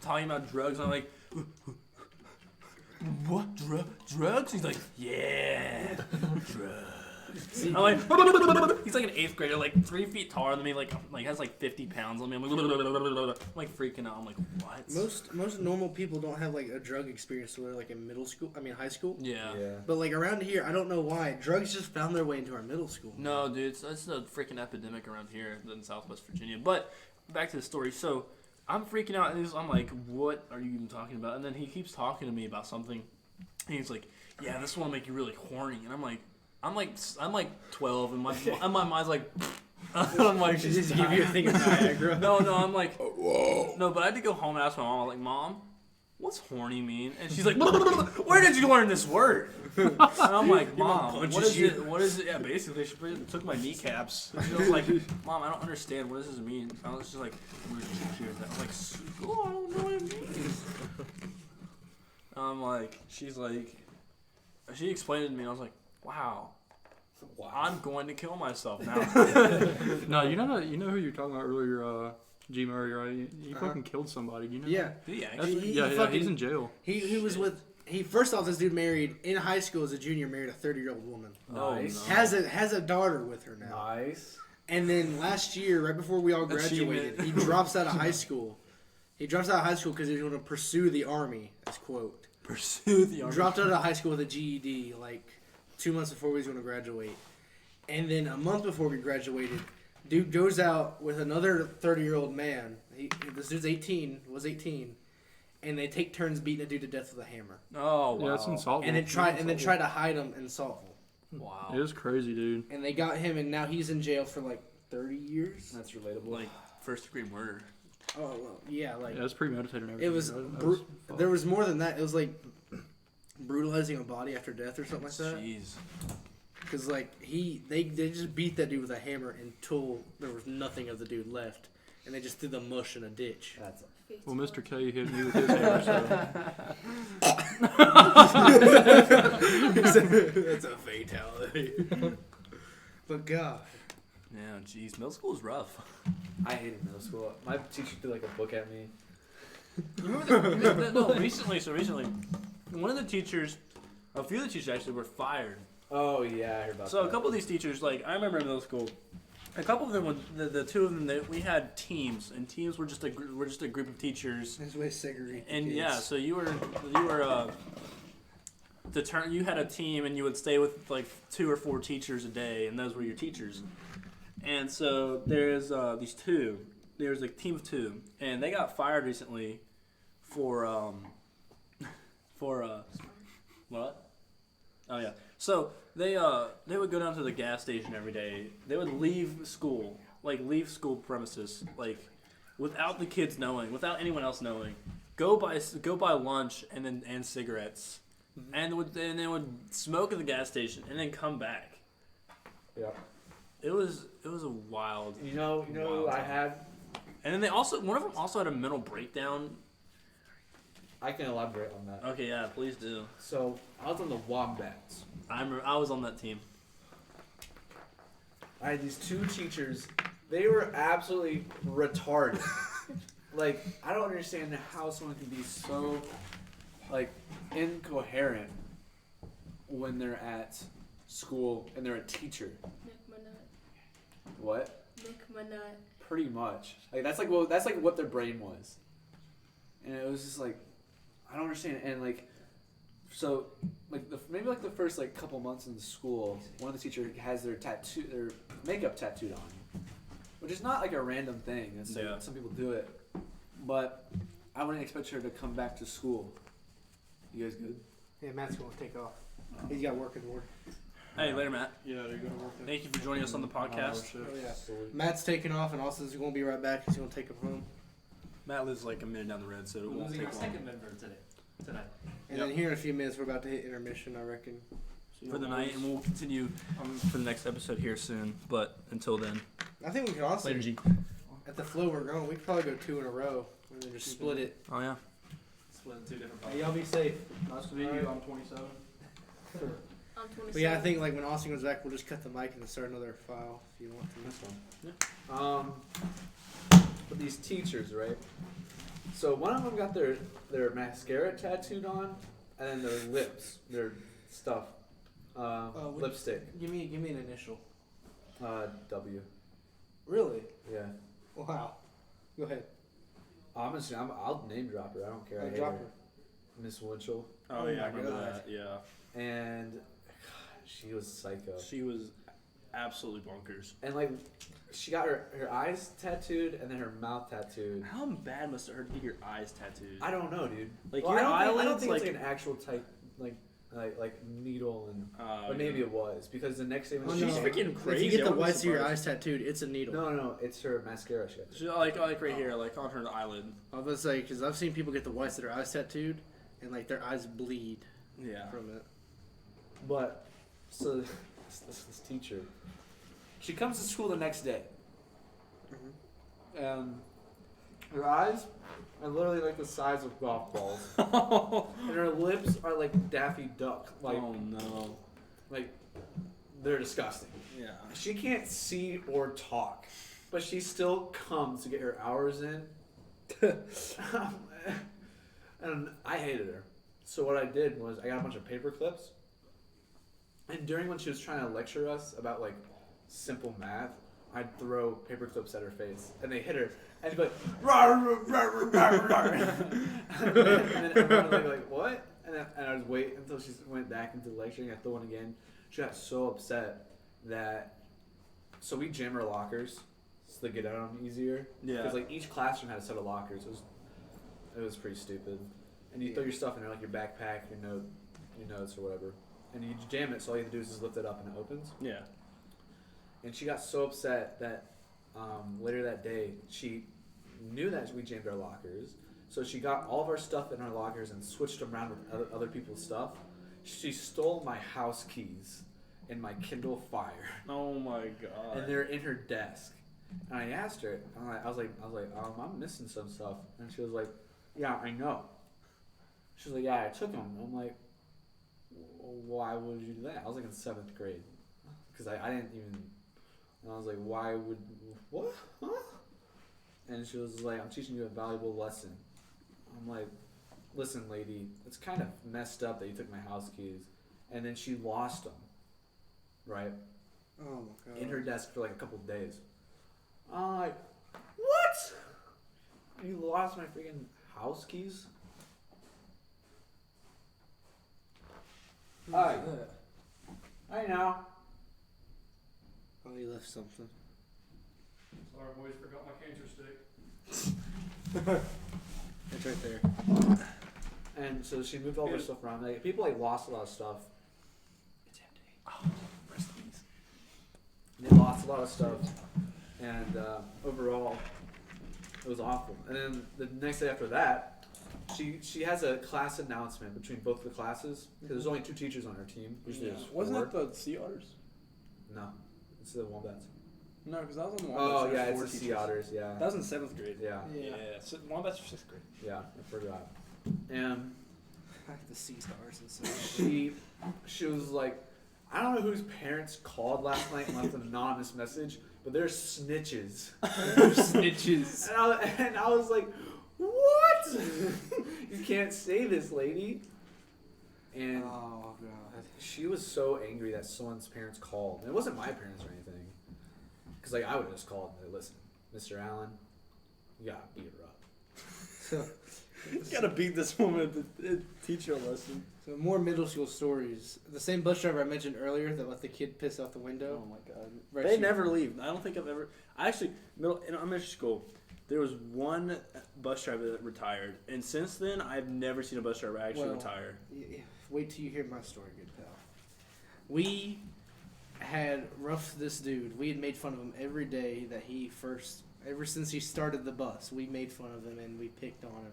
talking about drugs. I'm like, what drugs? He's like, yeah, drugs. I'm like, he's like an 8th grader, like 3 feet taller than me, like has like 50 pounds on me. I'm like freaking out. I'm like, what? Most normal people don't have like a drug experience until they're like in high school. Yeah. Yeah. But like around here, I don't know why drugs just found their way into our middle school. No, dude, it's a freaking epidemic around here in Southwest Virginia. But back to the story. So I'm freaking out, and I'm like, what are you even talking about? And then he keeps talking to me about something, and he's like, yeah, this will make you really horny. And I'm like 12, and my mind's like, I'm like, Just give you a thing of Niagara. no, I'm like, no, but I had to go home and ask my mom. I'm like, Mom, what's horny mean? And she's like, where did you learn this word? And I'm like, Mom, what is it? What is it? Yeah, basically, she took my kneecaps. And she was like, Mom, I don't understand. What does this mean? And I was just like, where did you hear that? I'm like, school, I don't know what it means. I'm like, she's like, she explained it to me, and I was like, wow. I'm going to kill myself now. No, you know who you're talking about earlier, G. Murray, right? He fucking killed somebody. Do you know? Yeah. Did he That's, actually? yeah, he's in jail. He was with. First off, this dude married in high school as a junior, married a 30-year-old woman. Nice. no. Has a daughter with her now. Nice. And then last year, right before we all graduated, he drops out of high school. He drops out of high school because he's going to pursue the army, as quote. pursue the army. Dropped out of high school with a GED like 2 months before we was going to graduate. And then a month before we graduated, dude goes out with another 30-year-old man. This dude's 18, and they take turns beating a dude to death with a hammer. Oh, wow. Yeah, that's insulting. And then try to hide him in Saltville. Wow. It is crazy, dude. And they got him, and now he's in jail for like 30 years. That's relatable. Like, first-degree murder. Oh, well, yeah, like Yeah, it's premeditated and everything. it was. fucked. There was more than that. It was like brutalizing a body after death or something like that. Jeez. Because like they just beat that dude with a hammer until there was nothing of the dude left, and they just threw the mush in a ditch. That's Well, Mr. K hit me with his hammer, so. That's a fatality. But God, Yeah, jeez. Middle school is rough. I hated middle school. My teacher threw like a book at me. Recently, one of the teachers, a few of the teachers actually were fired. Oh yeah, I heard about So that. a couple of these teachers, like I remember in middle school, a couple of them would, the two of them, we had teams, and teams were just a group of teachers. this way segregate. And yeah, so you were you had a team, and you would stay with like 2 or 4 teachers a day, and those were your teachers. And so there's these two. There's a team of 2, and they got fired recently for what? Oh yeah. So they would go down to the gas station every day. They would leave school premises, like without the kids knowing, without anyone else knowing. Go buy lunch and cigarettes, and they would smoke at the gas station and then come back. Yeah. It was a wild. You know who I had. And then one of them also had a mental breakdown. I can elaborate on that. Okay, yeah, please do. So I was on the Wombats. I was on that team. I had these 2 teachers. They were absolutely retarded. Like, I don't understand how someone can be so, like, incoherent when they're at school and they're a teacher. Nick Manut. What? Nick Manut. Pretty much. Like, that's like what their brain was. And it was just like, I don't understand. And like, so like maybe like the first like couple months in school, one of the teachers has their makeup tattooed on, which is not like a random thing. It's like some people do it, but I wouldn't expect her to come back to school. You guys good? Yeah, Matt's gonna take off. He's got work in the morning. Hey, later, Matt. Yeah, they're gonna work. Thank you for joining us on the podcast. Oh yeah. Matt's taking off, and Austin's gonna be right back. He's gonna take him home. Matt lives like a minute down the road, so it won't take long. Tonight. And then here in a few minutes, we're about to hit intermission, I reckon. For the night, and we'll continue for the next episode here soon. But until then, I think we could honestly, later, G. at the flow we're going, we could probably go 2 in a row and then just split it. Oh yeah. Split in 2 different Hey, y'all be safe. Nice to meet you. I'm 27. I'm 27. But yeah, I think like when Austin comes back, we'll just cut the mic and then start another file if you want to. But these teachers, right? So one of them got their mascara tattooed on, and then their lips, their stuff, what- lipstick, Give me an initial. W. Really? Yeah. Wow. Go ahead. I'll name drop her. I don't care. I hate Drop her. her. Miss Winchell, Oh, Oh yeah, I my remember God. that. Yeah. and she was psycho. She was absolutely bonkers. And like, she got her eyes tattooed and then her mouth tattooed. How bad must it hurt to get your eyes tattooed? I don't know, dude. Like Well, your I don't eyelids, think like it's like an actual type, like needle and. But maybe it was because the next day when Oh, she no. she's freaking If crazy. you get I the wouldn't be whites of your surprised. eyes tattooed, it's a needle. No, it's her mascara. She got. She, like right here, like on her eyelid. I was gonna say because I've seen people get the whites of their eyes tattooed, and like their eyes bleed Yeah. from it. But so this teacher, she comes to school the next day, and her eyes are literally like the size of golf balls, and her lips are like Daffy Duck, like Oh no. like they're disgusting. Yeah. She can't see or talk, but she still comes to get her hours in. And I hated her. So what I did was I got a bunch of paper clips. And during when she was trying to lecture us about like simple math, I'd throw paper clips at her face, and they hit her, and she'd be like, "Rawr, rawr, rawr, rawr, rawr." And then everyone would be like, "What?" And and I was waiting until she went back into lecturing. I threw one again. She got so upset that. So we jam our lockers so they get out on easier. Yeah. Because like each classroom had a set of lockers. It was pretty stupid. And you throw your stuff in there, like your backpack, your notes or whatever, and you jam it. So all you have to do is just lift it up and it opens. Yeah. And she got so upset that later that day she knew that we jammed our lockers. So she got all of our stuff in our lockers and switched them around with other people's stuff. She stole my house keys and my Kindle Fire. Oh my god. And they're in her desk. And I asked her, I was like, I'm missing some stuff. And she was like, yeah, I know. She was like, yeah, I took them. I'm like, why would you do that? I was like in 7th grade. Because I didn't even, and I was like, what? Huh? And she was like, I'm teaching you a valuable lesson. I'm like, listen, lady, it's kind of messed up that you took my house keys. And then she lost them, right? Oh my god. In her desk for like a couple of days. I'm like, what? You lost my freaking house keys? Hi. I know. Oh, you left something. Sorry, boys, forgot my cancer stick. It's right there. And so she moved all her stuff around. Like, people like lost a lot of stuff. It's empty. Oh, rest in peace. They lost a lot of stuff, and overall, it was awful. And then the next day after that, she has a class announcement between both the classes because there's only 2 teachers on her team. Usually there's 4. Wasn't that the Sea Otters? No, it's the Wombats. No, because that was on the Oh Wombats. yeah, it's the Sea Otters. Yeah. That was in 7th grade. Yeah. Yeah. So Wombats were 6th grade. Yeah, I forgot. And The sea stars and stuff. she was like, I don't know whose parents called last night and left an anonymous message, but they're snitches. Snitches. And I was like, what? You can't say this, lady. And Oh god. she was so angry that someone's parents called. And it wasn't my parents or anything. Because like I would have just called and said, listen, Mr. Allen, you gotta beat her up. So, You gotta beat this woman to teach you a lesson. so more middle school stories. The same bus driver I mentioned earlier that let the kid piss out the window. Oh my god. Bryce, They you- never leave. I don't think I've ever. I actually, in elementary school, there was one bus driver that retired. And since then, I've never seen a bus driver actually Well, retire. Wait till you hear my story, good pal. We had roughed this dude. We had made fun of him every day that ever since he started the bus, we made fun of him and we picked on him.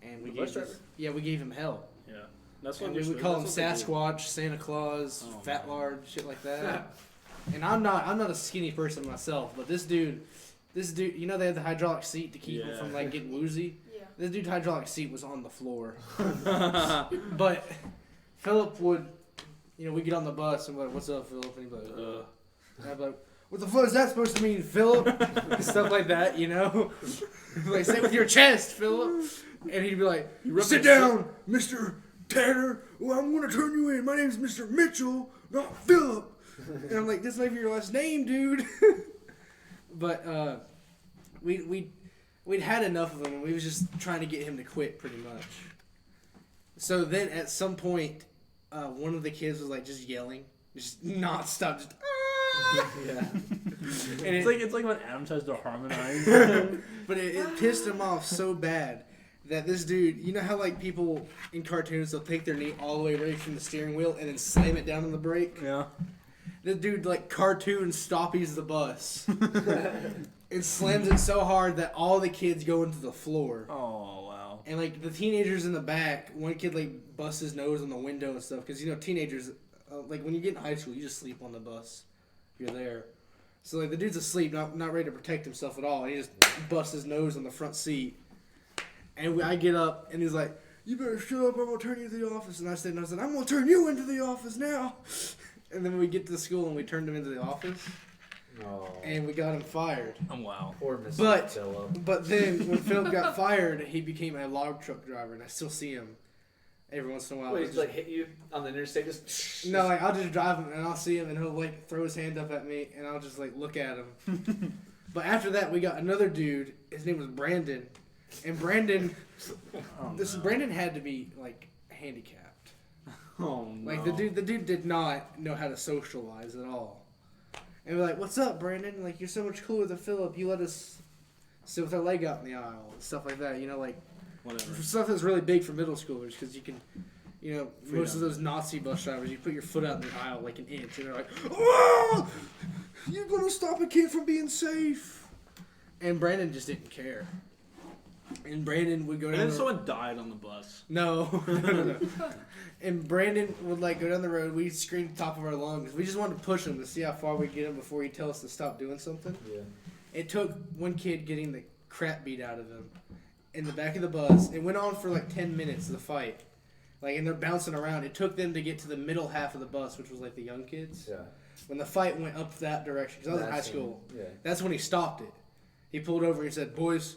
And we The bus gave we gave him hell. Yeah. That's what And we would call him Sasquatch, Santa Claus, Oh, Fat man. Lard, shit like that. And I'm not a skinny person myself, but this dude, you know they have the hydraulic seat to keep him Yeah. from like getting woozy. Yeah. This dude's hydraulic seat was on the floor. But Philip would, we get on the bus and we're like, "What's up, Philip?" And he'd be like, "Ugh." And I'd be like, "What the fuck is that supposed to mean, Philip?" And stuff like that, Like, say it with your chest, Philip. And he'd be like, "Sit down, Mr. Tanner. Well, I'm gonna turn you in. My name's Mr. Mitchell, not Philip." And I'm like, "This might be your last name, dude." But we'd had enough of him, and we was just trying to get him to quit, pretty much. So then, at some point, one of the kids was like just yelling, just not stop, just. Yeah. And It's like when Adam tries to harmonize. But it pissed him off so bad that this dude, you know how like people in cartoons, they'll take their knee all the way away from the steering wheel and then slam it down on the brake? Yeah. This dude like cartoon stoppies the bus and slams it so hard that all the kids go into the floor. Oh wow. And like the teenagers in the back, one kid like busts his nose on the window and stuff because teenagers, like when you get in high school, you just sleep on the bus if you're there. So like the dude's asleep, not ready to protect himself at all. And he just busts his nose on the front seat. And I get up and he's like, "You better shut up, I'm gonna turn you to the office." And I said, "I'm gonna turn you into the office now." And then we get to the school and we turned him into the office Oh. and we got him fired. Oh wow. Poor Mr. But- Phillip. But then when Philip got fired, he became a log truck driver, and I still see him every once in a while. Wait, He's he's like hit you on the interstate just. no, like I'll just drive him and I'll see him and he'll like throw his hand up at me and I'll just like look at him. But after that, we got another dude. His name was Brandon, and Brandon. Oh, Brandon had to be like handicapped. Oh no. Like the dude did not know how to socialize at all. And we're like, "What's up, Brandon? Like you're so much cooler than Philip. You let us sit with our leg out in the aisle and stuff like that. You know, like Whatever. stuff that's really big for middle schoolers because you can." You know, most of Freedom. those Nazi bus drivers, you put your foot out in the aisle like an inch, and they're like, "Oh, you're gonna stop a kid from being safe." And Brandon just didn't care. And Brandon would go And down. then someone died on the bus. No. And Brandon would like go down the road. We'd scream at the top of our lungs. We just wanted to push him to see how far we'd get him before he'd tell us to stop doing something. Yeah. It took one kid getting the crap beat out of him in the back of the bus. It went on for like 10 minutes, the fight. Like, and they're bouncing around. It took them to get to the middle half of the bus, which was like the young kids. Yeah. When the fight went up that direction, because I was in high school, Yeah. that's when he stopped it. He pulled over and he said, "Boys,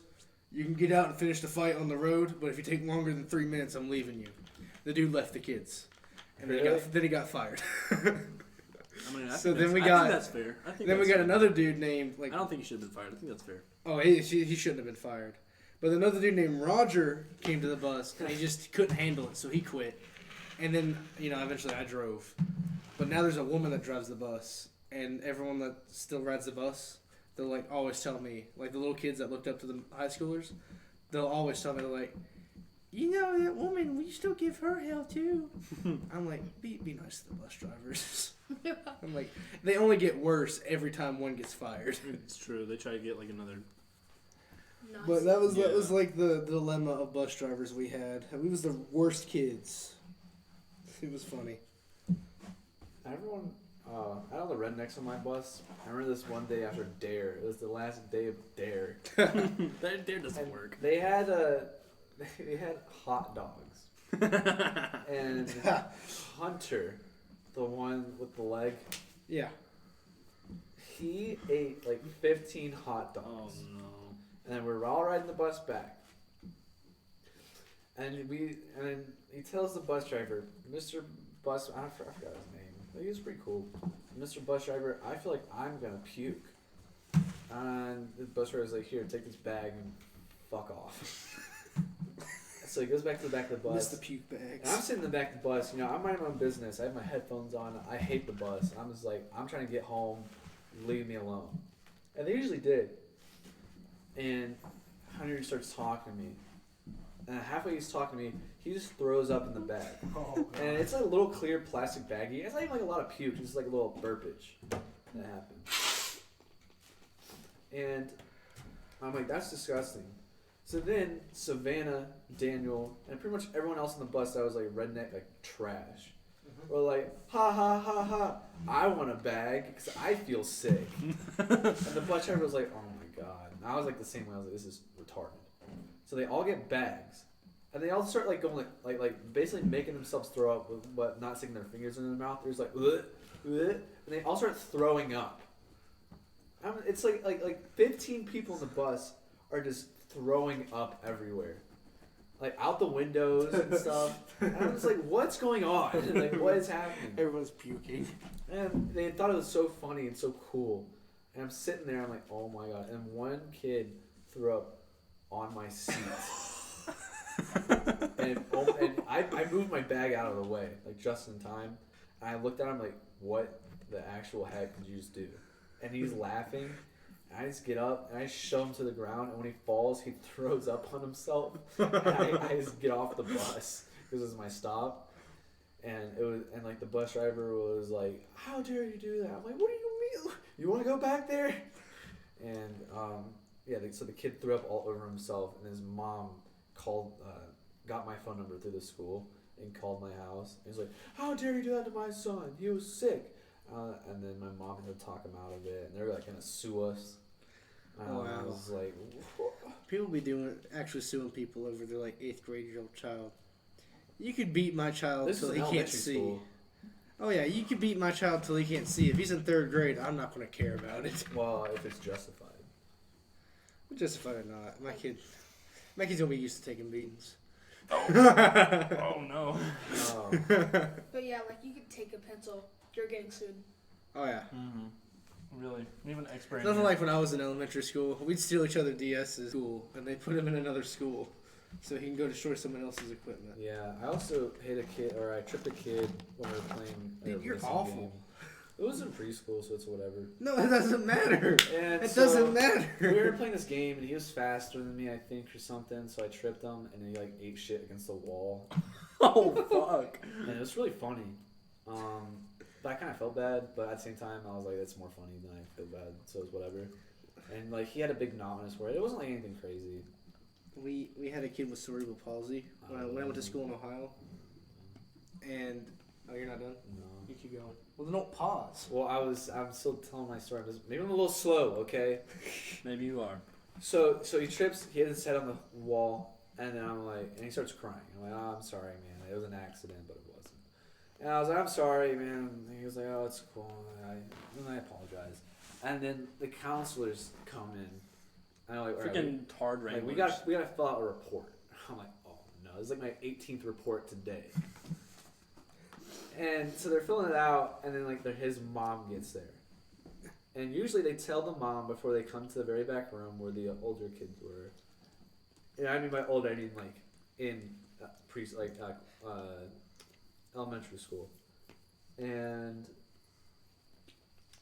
you can get out and finish the fight on the road, but if you take longer than 3 minutes, I'm leaving you." The dude left the kids. And Really? then he got fired. I mean, I So think then we I got- think that's fair. I think Then we that's got fair. another dude named, like, I don't think he should have been fired. I think that's fair. oh, he shouldn't have been fired. But another dude named Roger came to the bus, and he just couldn't handle it, so he quit. And then, you know, eventually I drove. But now there's a woman that drives the bus, and everyone that still rides the bus, they'll, like, always tell me, like, the little kids that looked up to the high schoolers, they'll always tell me, they're like, "You know, that woman, we still give her hell, too." I'm like, be nice to the bus drivers. I'm like, they only get worse every time one gets fired. It's true. They try to get like another. Nazi. But that was Yeah. like the dilemma of bus drivers we had. We was the worst kids. It was funny. Everyone, I know the rednecks on my bus. I remember this one day after Dare. It was the last day of Dare. That doesn't And work. They had hot dogs. And Hunter, the one with the leg, Yeah. he ate like 15 hot Oh dogs. no. And then we're all riding the bus back. And then he tells the bus driver, "Mr. Bus," I forgot his name. He was pretty cool. "Mr. Bus Driver, I feel like I'm gonna puke." And the bus driver's like, "Here, take this bag and fuck off." So he goes back to the back of the Missed bus. the puke bags. And I'm sitting in the back of the bus, you know, I'm minding my own business. I have my headphones on. I hate the bus. I'm just like, I'm trying to get home. Leave me alone. And they usually did. And Hunter starts talking to me. And halfway he's talking to me, he just throws up in the bag. And it's like a little clear plastic baggie. It's not even like a lot of puke. It's just like a little burpage that happened. And I'm like, that's disgusting. So then Savannah, Daniel, and pretty much everyone else on the bus that was like redneck, like trash, were like, "Ha ha ha ha! I want a bag because I feel sick." And the bus driver was like, "Oh my god!" And I was like the same way. I was like, "This is retarded." So they all get bags, and they all start like going like basically making themselves throw up, but not sticking their fingers in their mouth. They're just like, "Ugh, ugh," and they all start throwing up. It's like 15 people in the bus are just throwing up everywhere, like out the windows and stuff. And I was like, "What's going on? Like, what is happening?" Everyone's puking. And they thought it was so funny and so cool. And I'm sitting there, I'm like, "Oh my god!" And one kid threw up on my seat. and I moved my bag out of the way, like just in time. And I looked at him like, "What the actual heck did you just do?" And he's laughing. I just get up and I shove him to the ground, and when he falls, he throws up on himself. And I just get off the bus because it was my stop, and like the bus driver was like, "How dare you do that?" I'm like, "What do you mean? You want to go back there?" And so the kid threw up all over himself, and his mom got my phone number through the school and called my house. And he's like, "How dare you do that to my son? He was sick." And then my mom had to talk him out of it, and they were like gonna sue us. I Wow. was like, People be actually suing people over their like 8th grade-year-old child. You could beat my child "This till is he an can't elementary see. school." Oh yeah, you could beat my child till he can't see. If he's in 3rd grade, I'm not gonna care about it. Well, if it's justified. Justified or not, my kid's gonna be used to taking beatings. Oh no. Oh. But yeah, like you could take a pencil, you're getting sued. Oh yeah. Mm-hmm. Really? Even expert. Nothing like when I was in elementary school. We'd steal each other DS's school, and they'd put them in another school. so he can go destroy someone else's equipment. Yeah, I also hit a kid, or I tripped a kid when we were playing. Dude, a you're racing awful. game. It was in preschool, so it's whatever. No, it doesn't matter. And It so doesn't matter. We were playing this game, and he was faster than me, I think, or something. So I tripped him, and he like ate shit against the wall. Oh fuck! And it was really funny. But I kind of felt bad, but at the same time, I was like, that's more funny than I feel bad, so it was whatever. And like he had a big knot on his forehead. It wasn't like anything crazy. We had a kid with cerebral palsy when I went to school in Ohio. And you're not done? No. You keep going. Well, then don't pause. Well, I'm still telling my story. Maybe I'm a little slow, okay? Maybe you are. So he trips, he hit his head on the wall, and then I'm like, and he starts crying. I'm like, oh, I'm sorry, man. It was an accident, but it wasn't. And I was like, I'm sorry, man. And he was like, oh, it's cool. And I apologize. And then the counselors come in. And I'm like, all right, Freaking tard like, wranglers. we gotta fill out a report. I'm like, oh no, this is like my 18th report today. And so they're filling it out, and then like his mom gets there. And usually they tell the mom before they come to the very back room where the older kids were. And I mean by older, I mean like in elementary school. And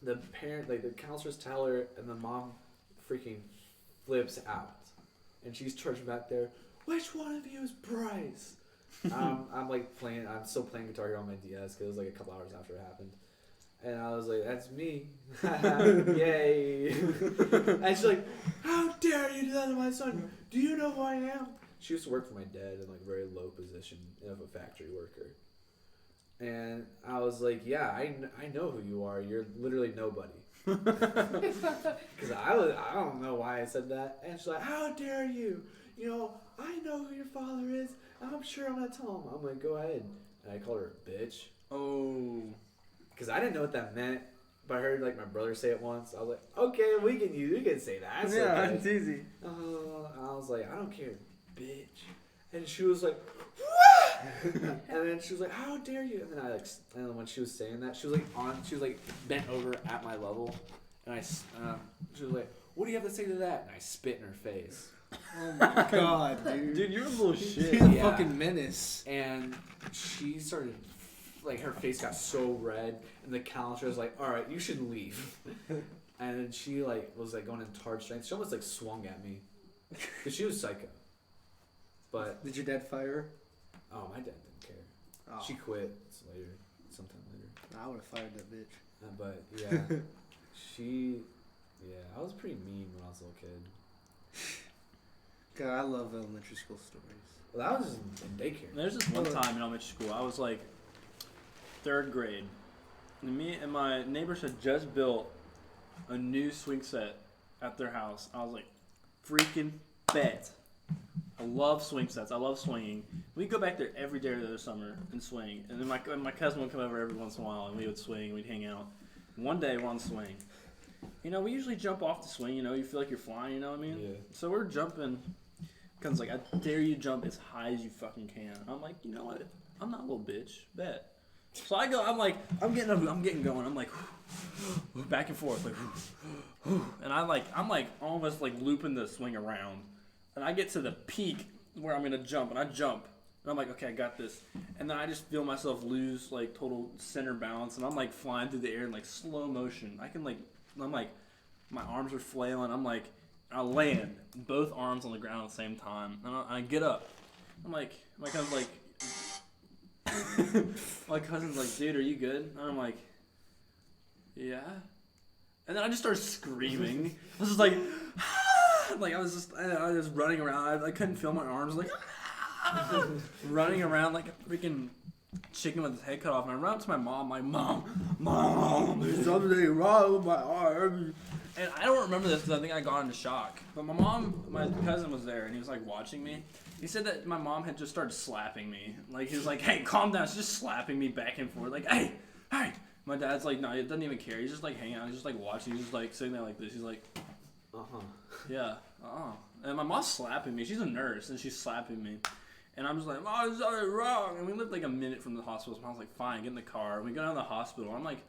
the parent, like the counselors tell her, and the mom freaking flips out. And she's charging back there, which one of you is Bryce? I'm like playing, I'm still playing Guitar Hero on my DS because it was like a couple hours after it happened. And I was like, that's me. Yay. And she's like, how dare you do that to my son? Do you know who I am? She used to work for my dad in like a very low position of a factory worker. And I was like, yeah, I know who you are. You're literally nobody. Because I don't know why I said that. And she's like, how dare you? You know, I know who your father is. I'm sure I'm going to tell him. I'm like, go ahead. And I called her a bitch. Oh. Because I didn't know what that meant. But I heard like my brother say it once. I was like, okay, we can say that. It's Yeah, okay. it's easy. I was like, I don't care, bitch. And she was like, what? And then she was like, how dare you? And then and then when she was saying that, she was like bent over at my level. And she was like, what do you have to say to that? And I spit in her face. Oh my god, dude. Dude, you're a little shit. He's a Yeah. fucking menace. And she started, like, her face got so red. And the counselor was like, all right, you should leave. And then she, like, was, like, going in hard strength. She almost, like, swung at me. Because she was psycho. But, Did your dad fire her? oh, my dad didn't care. Oh. She quit sometime later. I would have fired that bitch. But, yeah, I was pretty mean when I was a little kid. God, I love elementary school stories. Well, that was just in daycare. There's this one time in elementary school, I was like 3rd grade. And me and my neighbors had just built a new swing set at their house. I was like, freaking bet. I love swing sets. I love swinging. We'd go back there every day of the summer and swing. And then my cousin would come over every once in a while, and we would swing, and we'd hang out. One day, we're on the swing. You know, we usually jump off the swing, you know, you feel like you're flying, you know what I mean? Yeah. So we're jumping. Comes like, I dare you jump as high as you fucking can. I'm like, you know what? I'm not a little bitch. Bet. So I go, I'm getting going. I'm like, back and forth, like, and I'm like almost like looping the swing around. And I get to the peak where I'm gonna jump, and I jump. And I'm like, okay, I got this. And then I just feel myself lose like total center balance, and I'm like flying through the air in like slow motion. I'm like, my arms are flailing. I'm like, I land both arms on the ground at the same time, and I get up. I'm like, my cousin's like, dude, are you good? And I'm like, yeah. And then I just started screaming. I was just like, like I was running around. I couldn't feel my arms, like running around like a freaking chicken with his head cut off. And I run up to my mom, like, Mom, there's something wrong with my arm. And I don't remember this because I think I got into shock. But my cousin was there, and he was like watching me. He said that my mom had just started slapping me. Like, he was like, hey, calm down. She's just slapping me back and forth. Like, hey. My dad's like, no, he doesn't even care. He's just like hanging out. He's just like watching. He's just like sitting there like this. He's like, yeah, And my mom's slapping me. She's a nurse, and she's slapping me. And I'm just like, Mom, there's something wrong. And we lived like a minute from the hospital. So I was like, fine, get in the car. And we go down to the hospital. I'm like,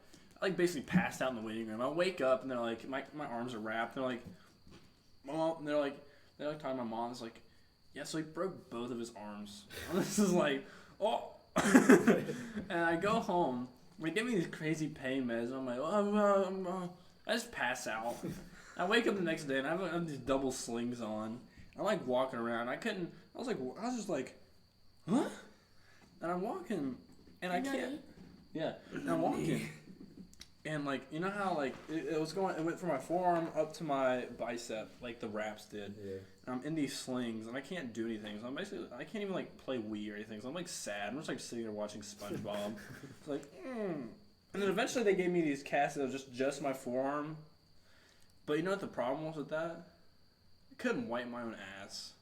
I like basically passed out in the waiting room. I wake up, and they're like, my arms are wrapped. They're like, Mom, and they're like talking to my mom. It's like, Yeah, so he broke both of his arms. This is like, oh. And I go home. They give me these crazy pain meds. And I'm like, I just pass out. I wake up the next day and I have these double slings on. I'm like walking around. I was just like, huh? And I'm walking and I can't. Yeah, and I'm walking. And like, you know how like it went from my forearm up to my bicep, like the Raps did. Yeah. And I'm in these slings and I can't do anything. So I can't even like play Wii or anything. So I'm like sad. I'm just like sitting there watching SpongeBob. It's like, And then eventually they gave me these casts that was just my forearm. But you know what the problem was with that? I couldn't wipe my own ass.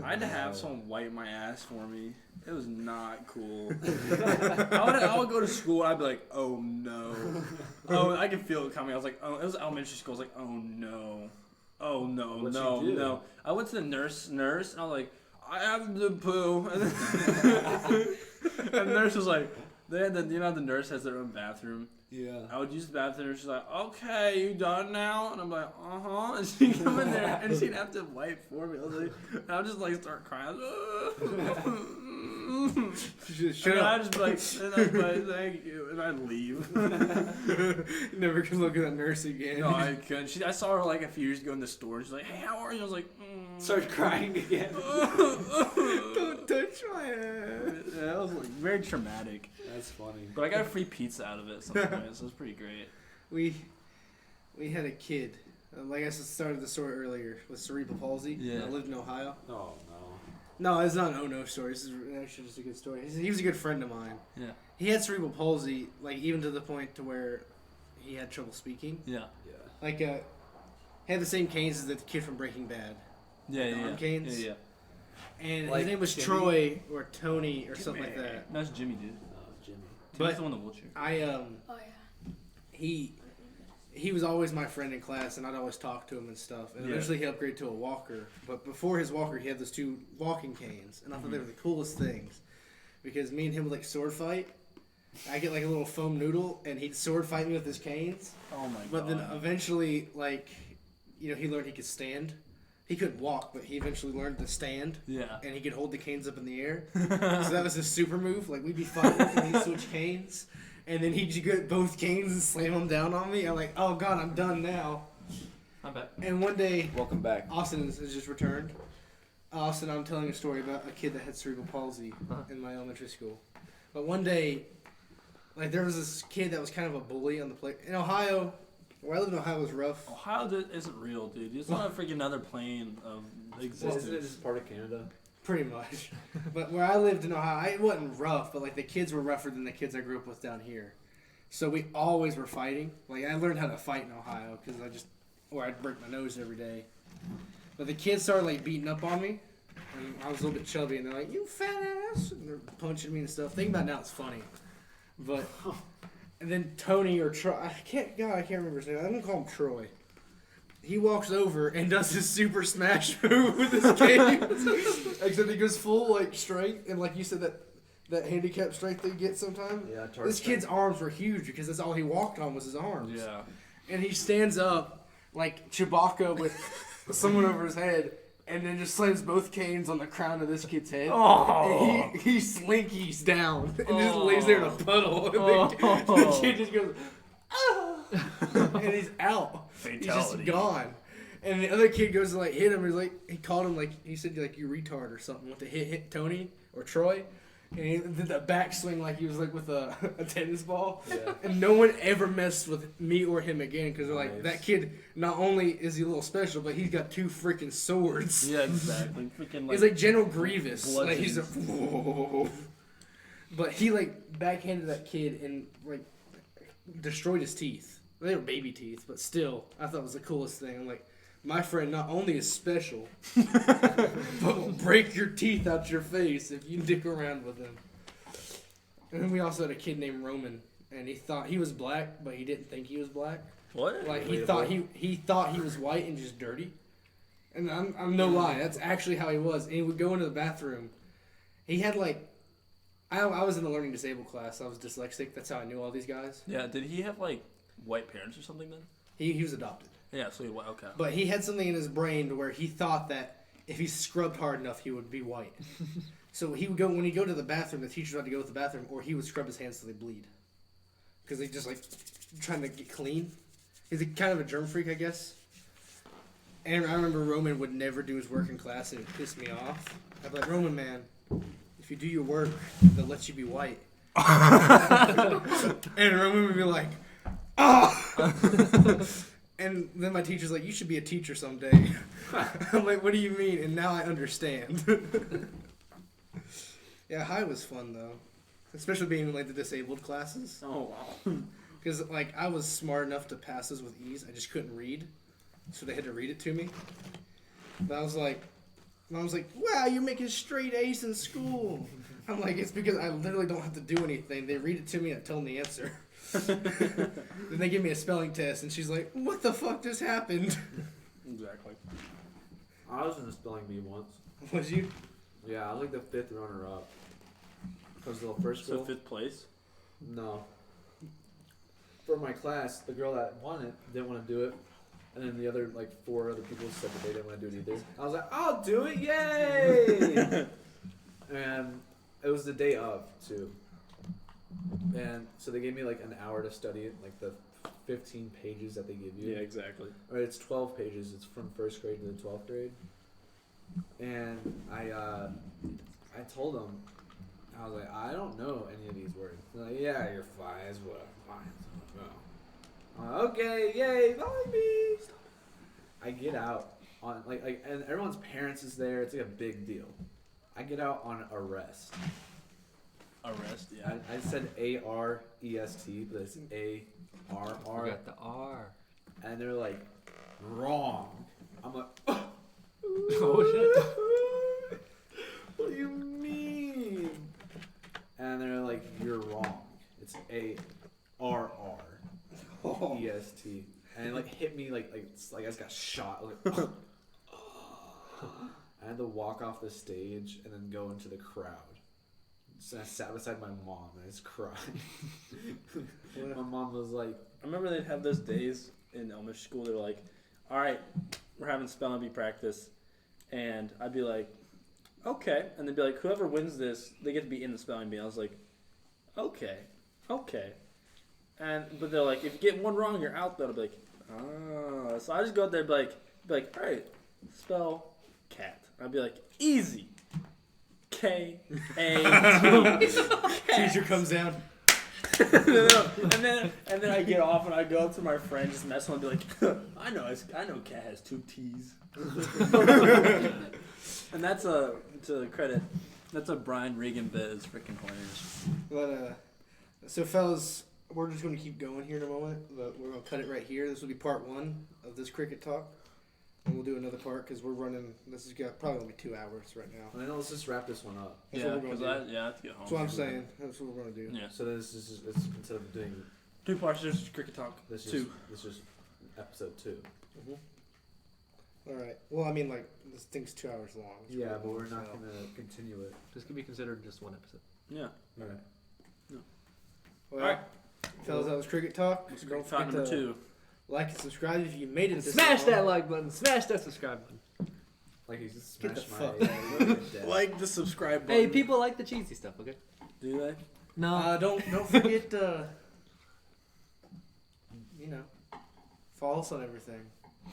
I had to have someone wipe my ass for me. It was not cool. I would go to school and I'd be like, oh no. Oh, I could feel it coming. I was like, oh, it was elementary school. I was like, oh no. Oh no, What'd no, you do? no. I went to the nurse, and I was like, I have to poo. And the nurse was like, the nurse has their own bathroom. Yeah. I would use the bathroom. She's like, okay, you done now? And I'm like, And she'd come in there and she'd have to wipe for me. I was like, and I'd just like start crying. Shut up. I'd just be like, thank you. And I'd leave. Never could look at that nurse again. No, I couldn't. I saw her like a few years ago in the store. She's like, hey, how are you? I was like, Started crying again. Don't touch my ass. Yeah, that was like very traumatic. That's funny. But I got a free pizza out of it, so it was pretty great. We had a kid. Like I started the story earlier with cerebral palsy. Yeah. I lived in Ohio. Oh No, it's not an oh no story. This is actually just a good story. He was a good friend of mine. Yeah. He had cerebral palsy, like even to the point to where he had trouble speaking. Yeah. Like he had the same canes as the kid from Breaking Bad. Yeah, arm canes. Yeah. And Like his name was Jimmy? Troy or Tony or something like that. No, it's Jimmy, dude. Jimmy. But the one in the wheelchair. Oh yeah. He was always my friend in class, and I'd always talk to him and stuff. And eventually he upgraded to a walker. But before his walker, he had those 2 walking canes, and I thought they were the coolest things because me and him would like sword fight. I get like a little foam noodle, and he'd sword fight me with his canes. Oh my god. But then eventually, like, he learned he could stand. He couldn't walk, but he eventually learned to stand. Yeah. And he could hold the canes up in the air. So that was his super move. Like, we'd be fighting, and he'd switch canes. And then he'd get both canes and slam them down on me. I'm like, oh, God, I'm done now. I'm back. And one day, Welcome back. Austin has just returned. Austin, I'm telling a story about a kid that had cerebral palsy in my elementary school. But one day, like, there was this kid that was kind of a bully on the play. In Ohio, where I lived in Ohio was rough. Ohio isn't real, dude. It's not a freaking another plane of existence. Isn't it just part of Canada? Pretty much. But where I lived in Ohio, it wasn't rough, but like the kids were rougher than the kids I grew up with down here. So we always were fighting. Like I learned how to fight in Ohio because I'd break my nose every day. But the kids started like beating up on me, and I was a little bit chubby, and they're like, "You fat ass!" and they're punching me and stuff. Thinking about it now, it's funny. But and then Tony or Troy, I can't remember his name. I'm gonna call him Troy. He walks over and does his super smash move with his cane. Except he goes full like strength, and like you said, that handicap strength they get sometimes. Yeah, This kid's arms were huge because that's all he walked on was his arms. Yeah. And he stands up like Chewbacca with someone over his head, and then just slams both canes on the crown of this kid's head. Oh. And he slinkies down and just lays there in a puddle. And the kid just goes, ah! And he's out. Fatality. He's just gone. And the other kid goes to like hit him. He's like, he called him like, he said like you retard or something. Went to hit Tony or Troy. And he did that backswing like he was like with a tennis ball. Yeah. And no one ever messed with me or him again because they're like, Nice. that kid, not only is he a little special, but he's got 2 freaking swords. Yeah, exactly. Freaking He's like General Grievous. bludgeons. Like he's a, whoa. But he like backhanded that kid and like destroyed his teeth. They were baby teeth, but still, I thought it was the coolest thing. I'm like, my friend not only is special, but will break your teeth out your face if you dick around with him. And then we also had a kid named Roman, and he thought he was black, but he didn't think he was black. What? Like he thought he was white and just dirty. And I'm no lie, that's actually how he was. And he would go into the bathroom. He had like, I was in the learning disabled class. I was dyslexic. That's how I knew all these guys. Yeah, did he have like white parents or something then? He was adopted. Yeah, so okay. But he had something in his brain to where he thought that if he scrubbed hard enough, he would be white. So he would go when he go to the bathroom. The teacher had to go to the bathroom, or he would scrub his hands so they bleed, because they just like trying to get clean. He's kind of a germ freak, I guess. And I remember Roman would never do his work in class, and it would piss me off. I'd be like, Roman, man, if you do your work, they'll let you be white. And Roman would be like, oh! And then my teacher's like, you should be a teacher someday. I'm like, what do you mean? And now I understand. Yeah, high was fun, though. Especially being in, like, the disabled classes. Oh, wow. Because, like, I was smart enough to pass this with ease. I just couldn't read. So they had to read it to me. But I was like, wow, you're making straight A's in school. I'm like, it's because I literally don't have to do anything. They read it to me and I tell them the answer. Then they give me a spelling test, and she's like, what the fuck just happened? Exactly. I was in a spelling bee once. Was you? Yeah, I was like the 5th runner-up. Because the first So girl... 5th place? No. For my class, the girl that won it didn't want to do it. And then the other, like, 4 other people said that they didn't want to do it either. I was like, I'll do it, yay! And it was the day of, too. And so they gave me, like, an hour to study it, like the 15 pages that they give you. Yeah, exactly. Or it's 12 pages. It's from 1st grade to the 12th grade. And I told them, I was like, I don't know any of these words. They're like, yeah, you're fine as well. Fine. I'm like, okay, yay, volley me. I get out on like, and everyone's parents is there. It's like a big deal. I get out on arrest. Arrest, yeah. I said AREST, but it's ARR. Forgot the R. And they're like, wrong. I'm like, Oh shit. what do you mean? And they're like, you're wrong. It's ARREST. And it like hit me like I just got shot. I was like, I had to walk off the stage and then go into the crowd. So I sat beside my mom and I just cried. My mom was like, I remember they'd have those days in elementary school. They were like, all right, we're having spelling bee practice. And I'd be like, okay. And they'd be like, whoever wins this, they get to be in the spelling bee. And I was like, okay. But they're like, if you get one wrong, you're out. Though. I'd be like, oh. So I just go out there and be like, all right, spell cat. I'd be like, easy. K-A-T. Teacher comes down. and then I get off and I go up to my friend, just mess with him, and be like, I know cat has 2 T's. And that's to credit, that's a Brian Regan bit. It's freaking hilarious. But so fellas, we're just going to keep going here in a moment. But we're going to cut it right here. This will be part 1 of this cricket talk. And we'll do another part because we're running. This is probably going to be 2 hours right now. I know, let's just wrap this one up. That's what we're gonna do. I have to get home. That's what I'm saying. That's what we're going to do. Yeah. So this is it's instead of doing 2 parts, there's cricket talk. this 2. This is episode 2. All right. Well, I mean, like, this thing's 2 hours long. It's Yeah, really but we're long, not so. gonna continue it. This could be considered just one episode. Yeah. All right. Well, All right. fellas, that was cricket talk. That's Don't cricket talk forget number to 2. like and subscribe if you made it. And This smash long. that like button. Smash that subscribe button. Like he's just Get the smashed fuck my out. Like the subscribe button. Hey, people like the cheesy stuff, okay? Do they? No. Don't forget you know, follow us on everything.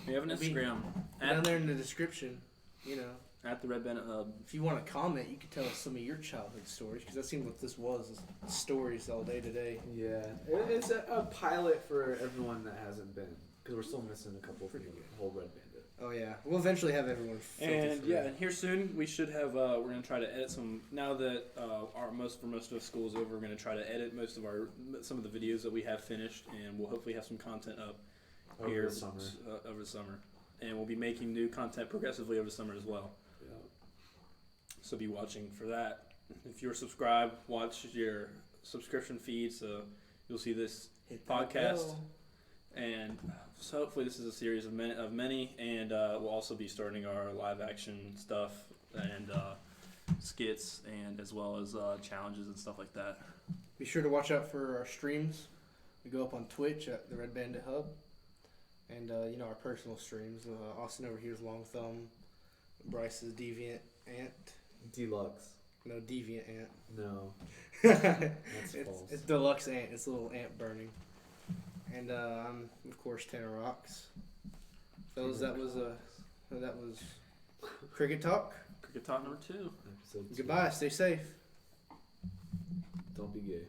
We have an Instagram Down there in the description, you know. at the RedBanditHub. If you want to comment, you can tell us some of your childhood stories, because that seems what this was, is stories all day today. Yeah, it's a pilot for everyone that hasn't been, because we're still missing a couple from the whole Red Bandit. Oh yeah, we'll eventually have everyone. filter And through. yeah, and here soon we should have. We're gonna try to edit some. Now that most of school is over, we're gonna try to edit some of the videos that we have finished, and we'll hopefully have some content up Over here the summer. Over the summer, and we'll be making new content progressively over the summer as well. Yeah. So be watching for that. If you're subscribed, watch your subscription feed, so you'll see this Hit that podcast. bell. And so hopefully this is a series of many, and we'll also be starting our live action stuff and skits, and as well as challenges and stuff like that. Be sure to watch out for our streams. We go up on Twitch at the RedBanditHub, and you know, our personal streams. Austin over here is Long Thumb. Bryce's deviant aunt. Deluxe. No, deviant aunt. No. That's false. It's deluxe ant. It's a little ant burning. And I'm of course Tanner Rocks. Fellas, that was Cricket Talk. Cricket Talk number 2. Episode 2. Goodbye. Stay safe. Don't be gay.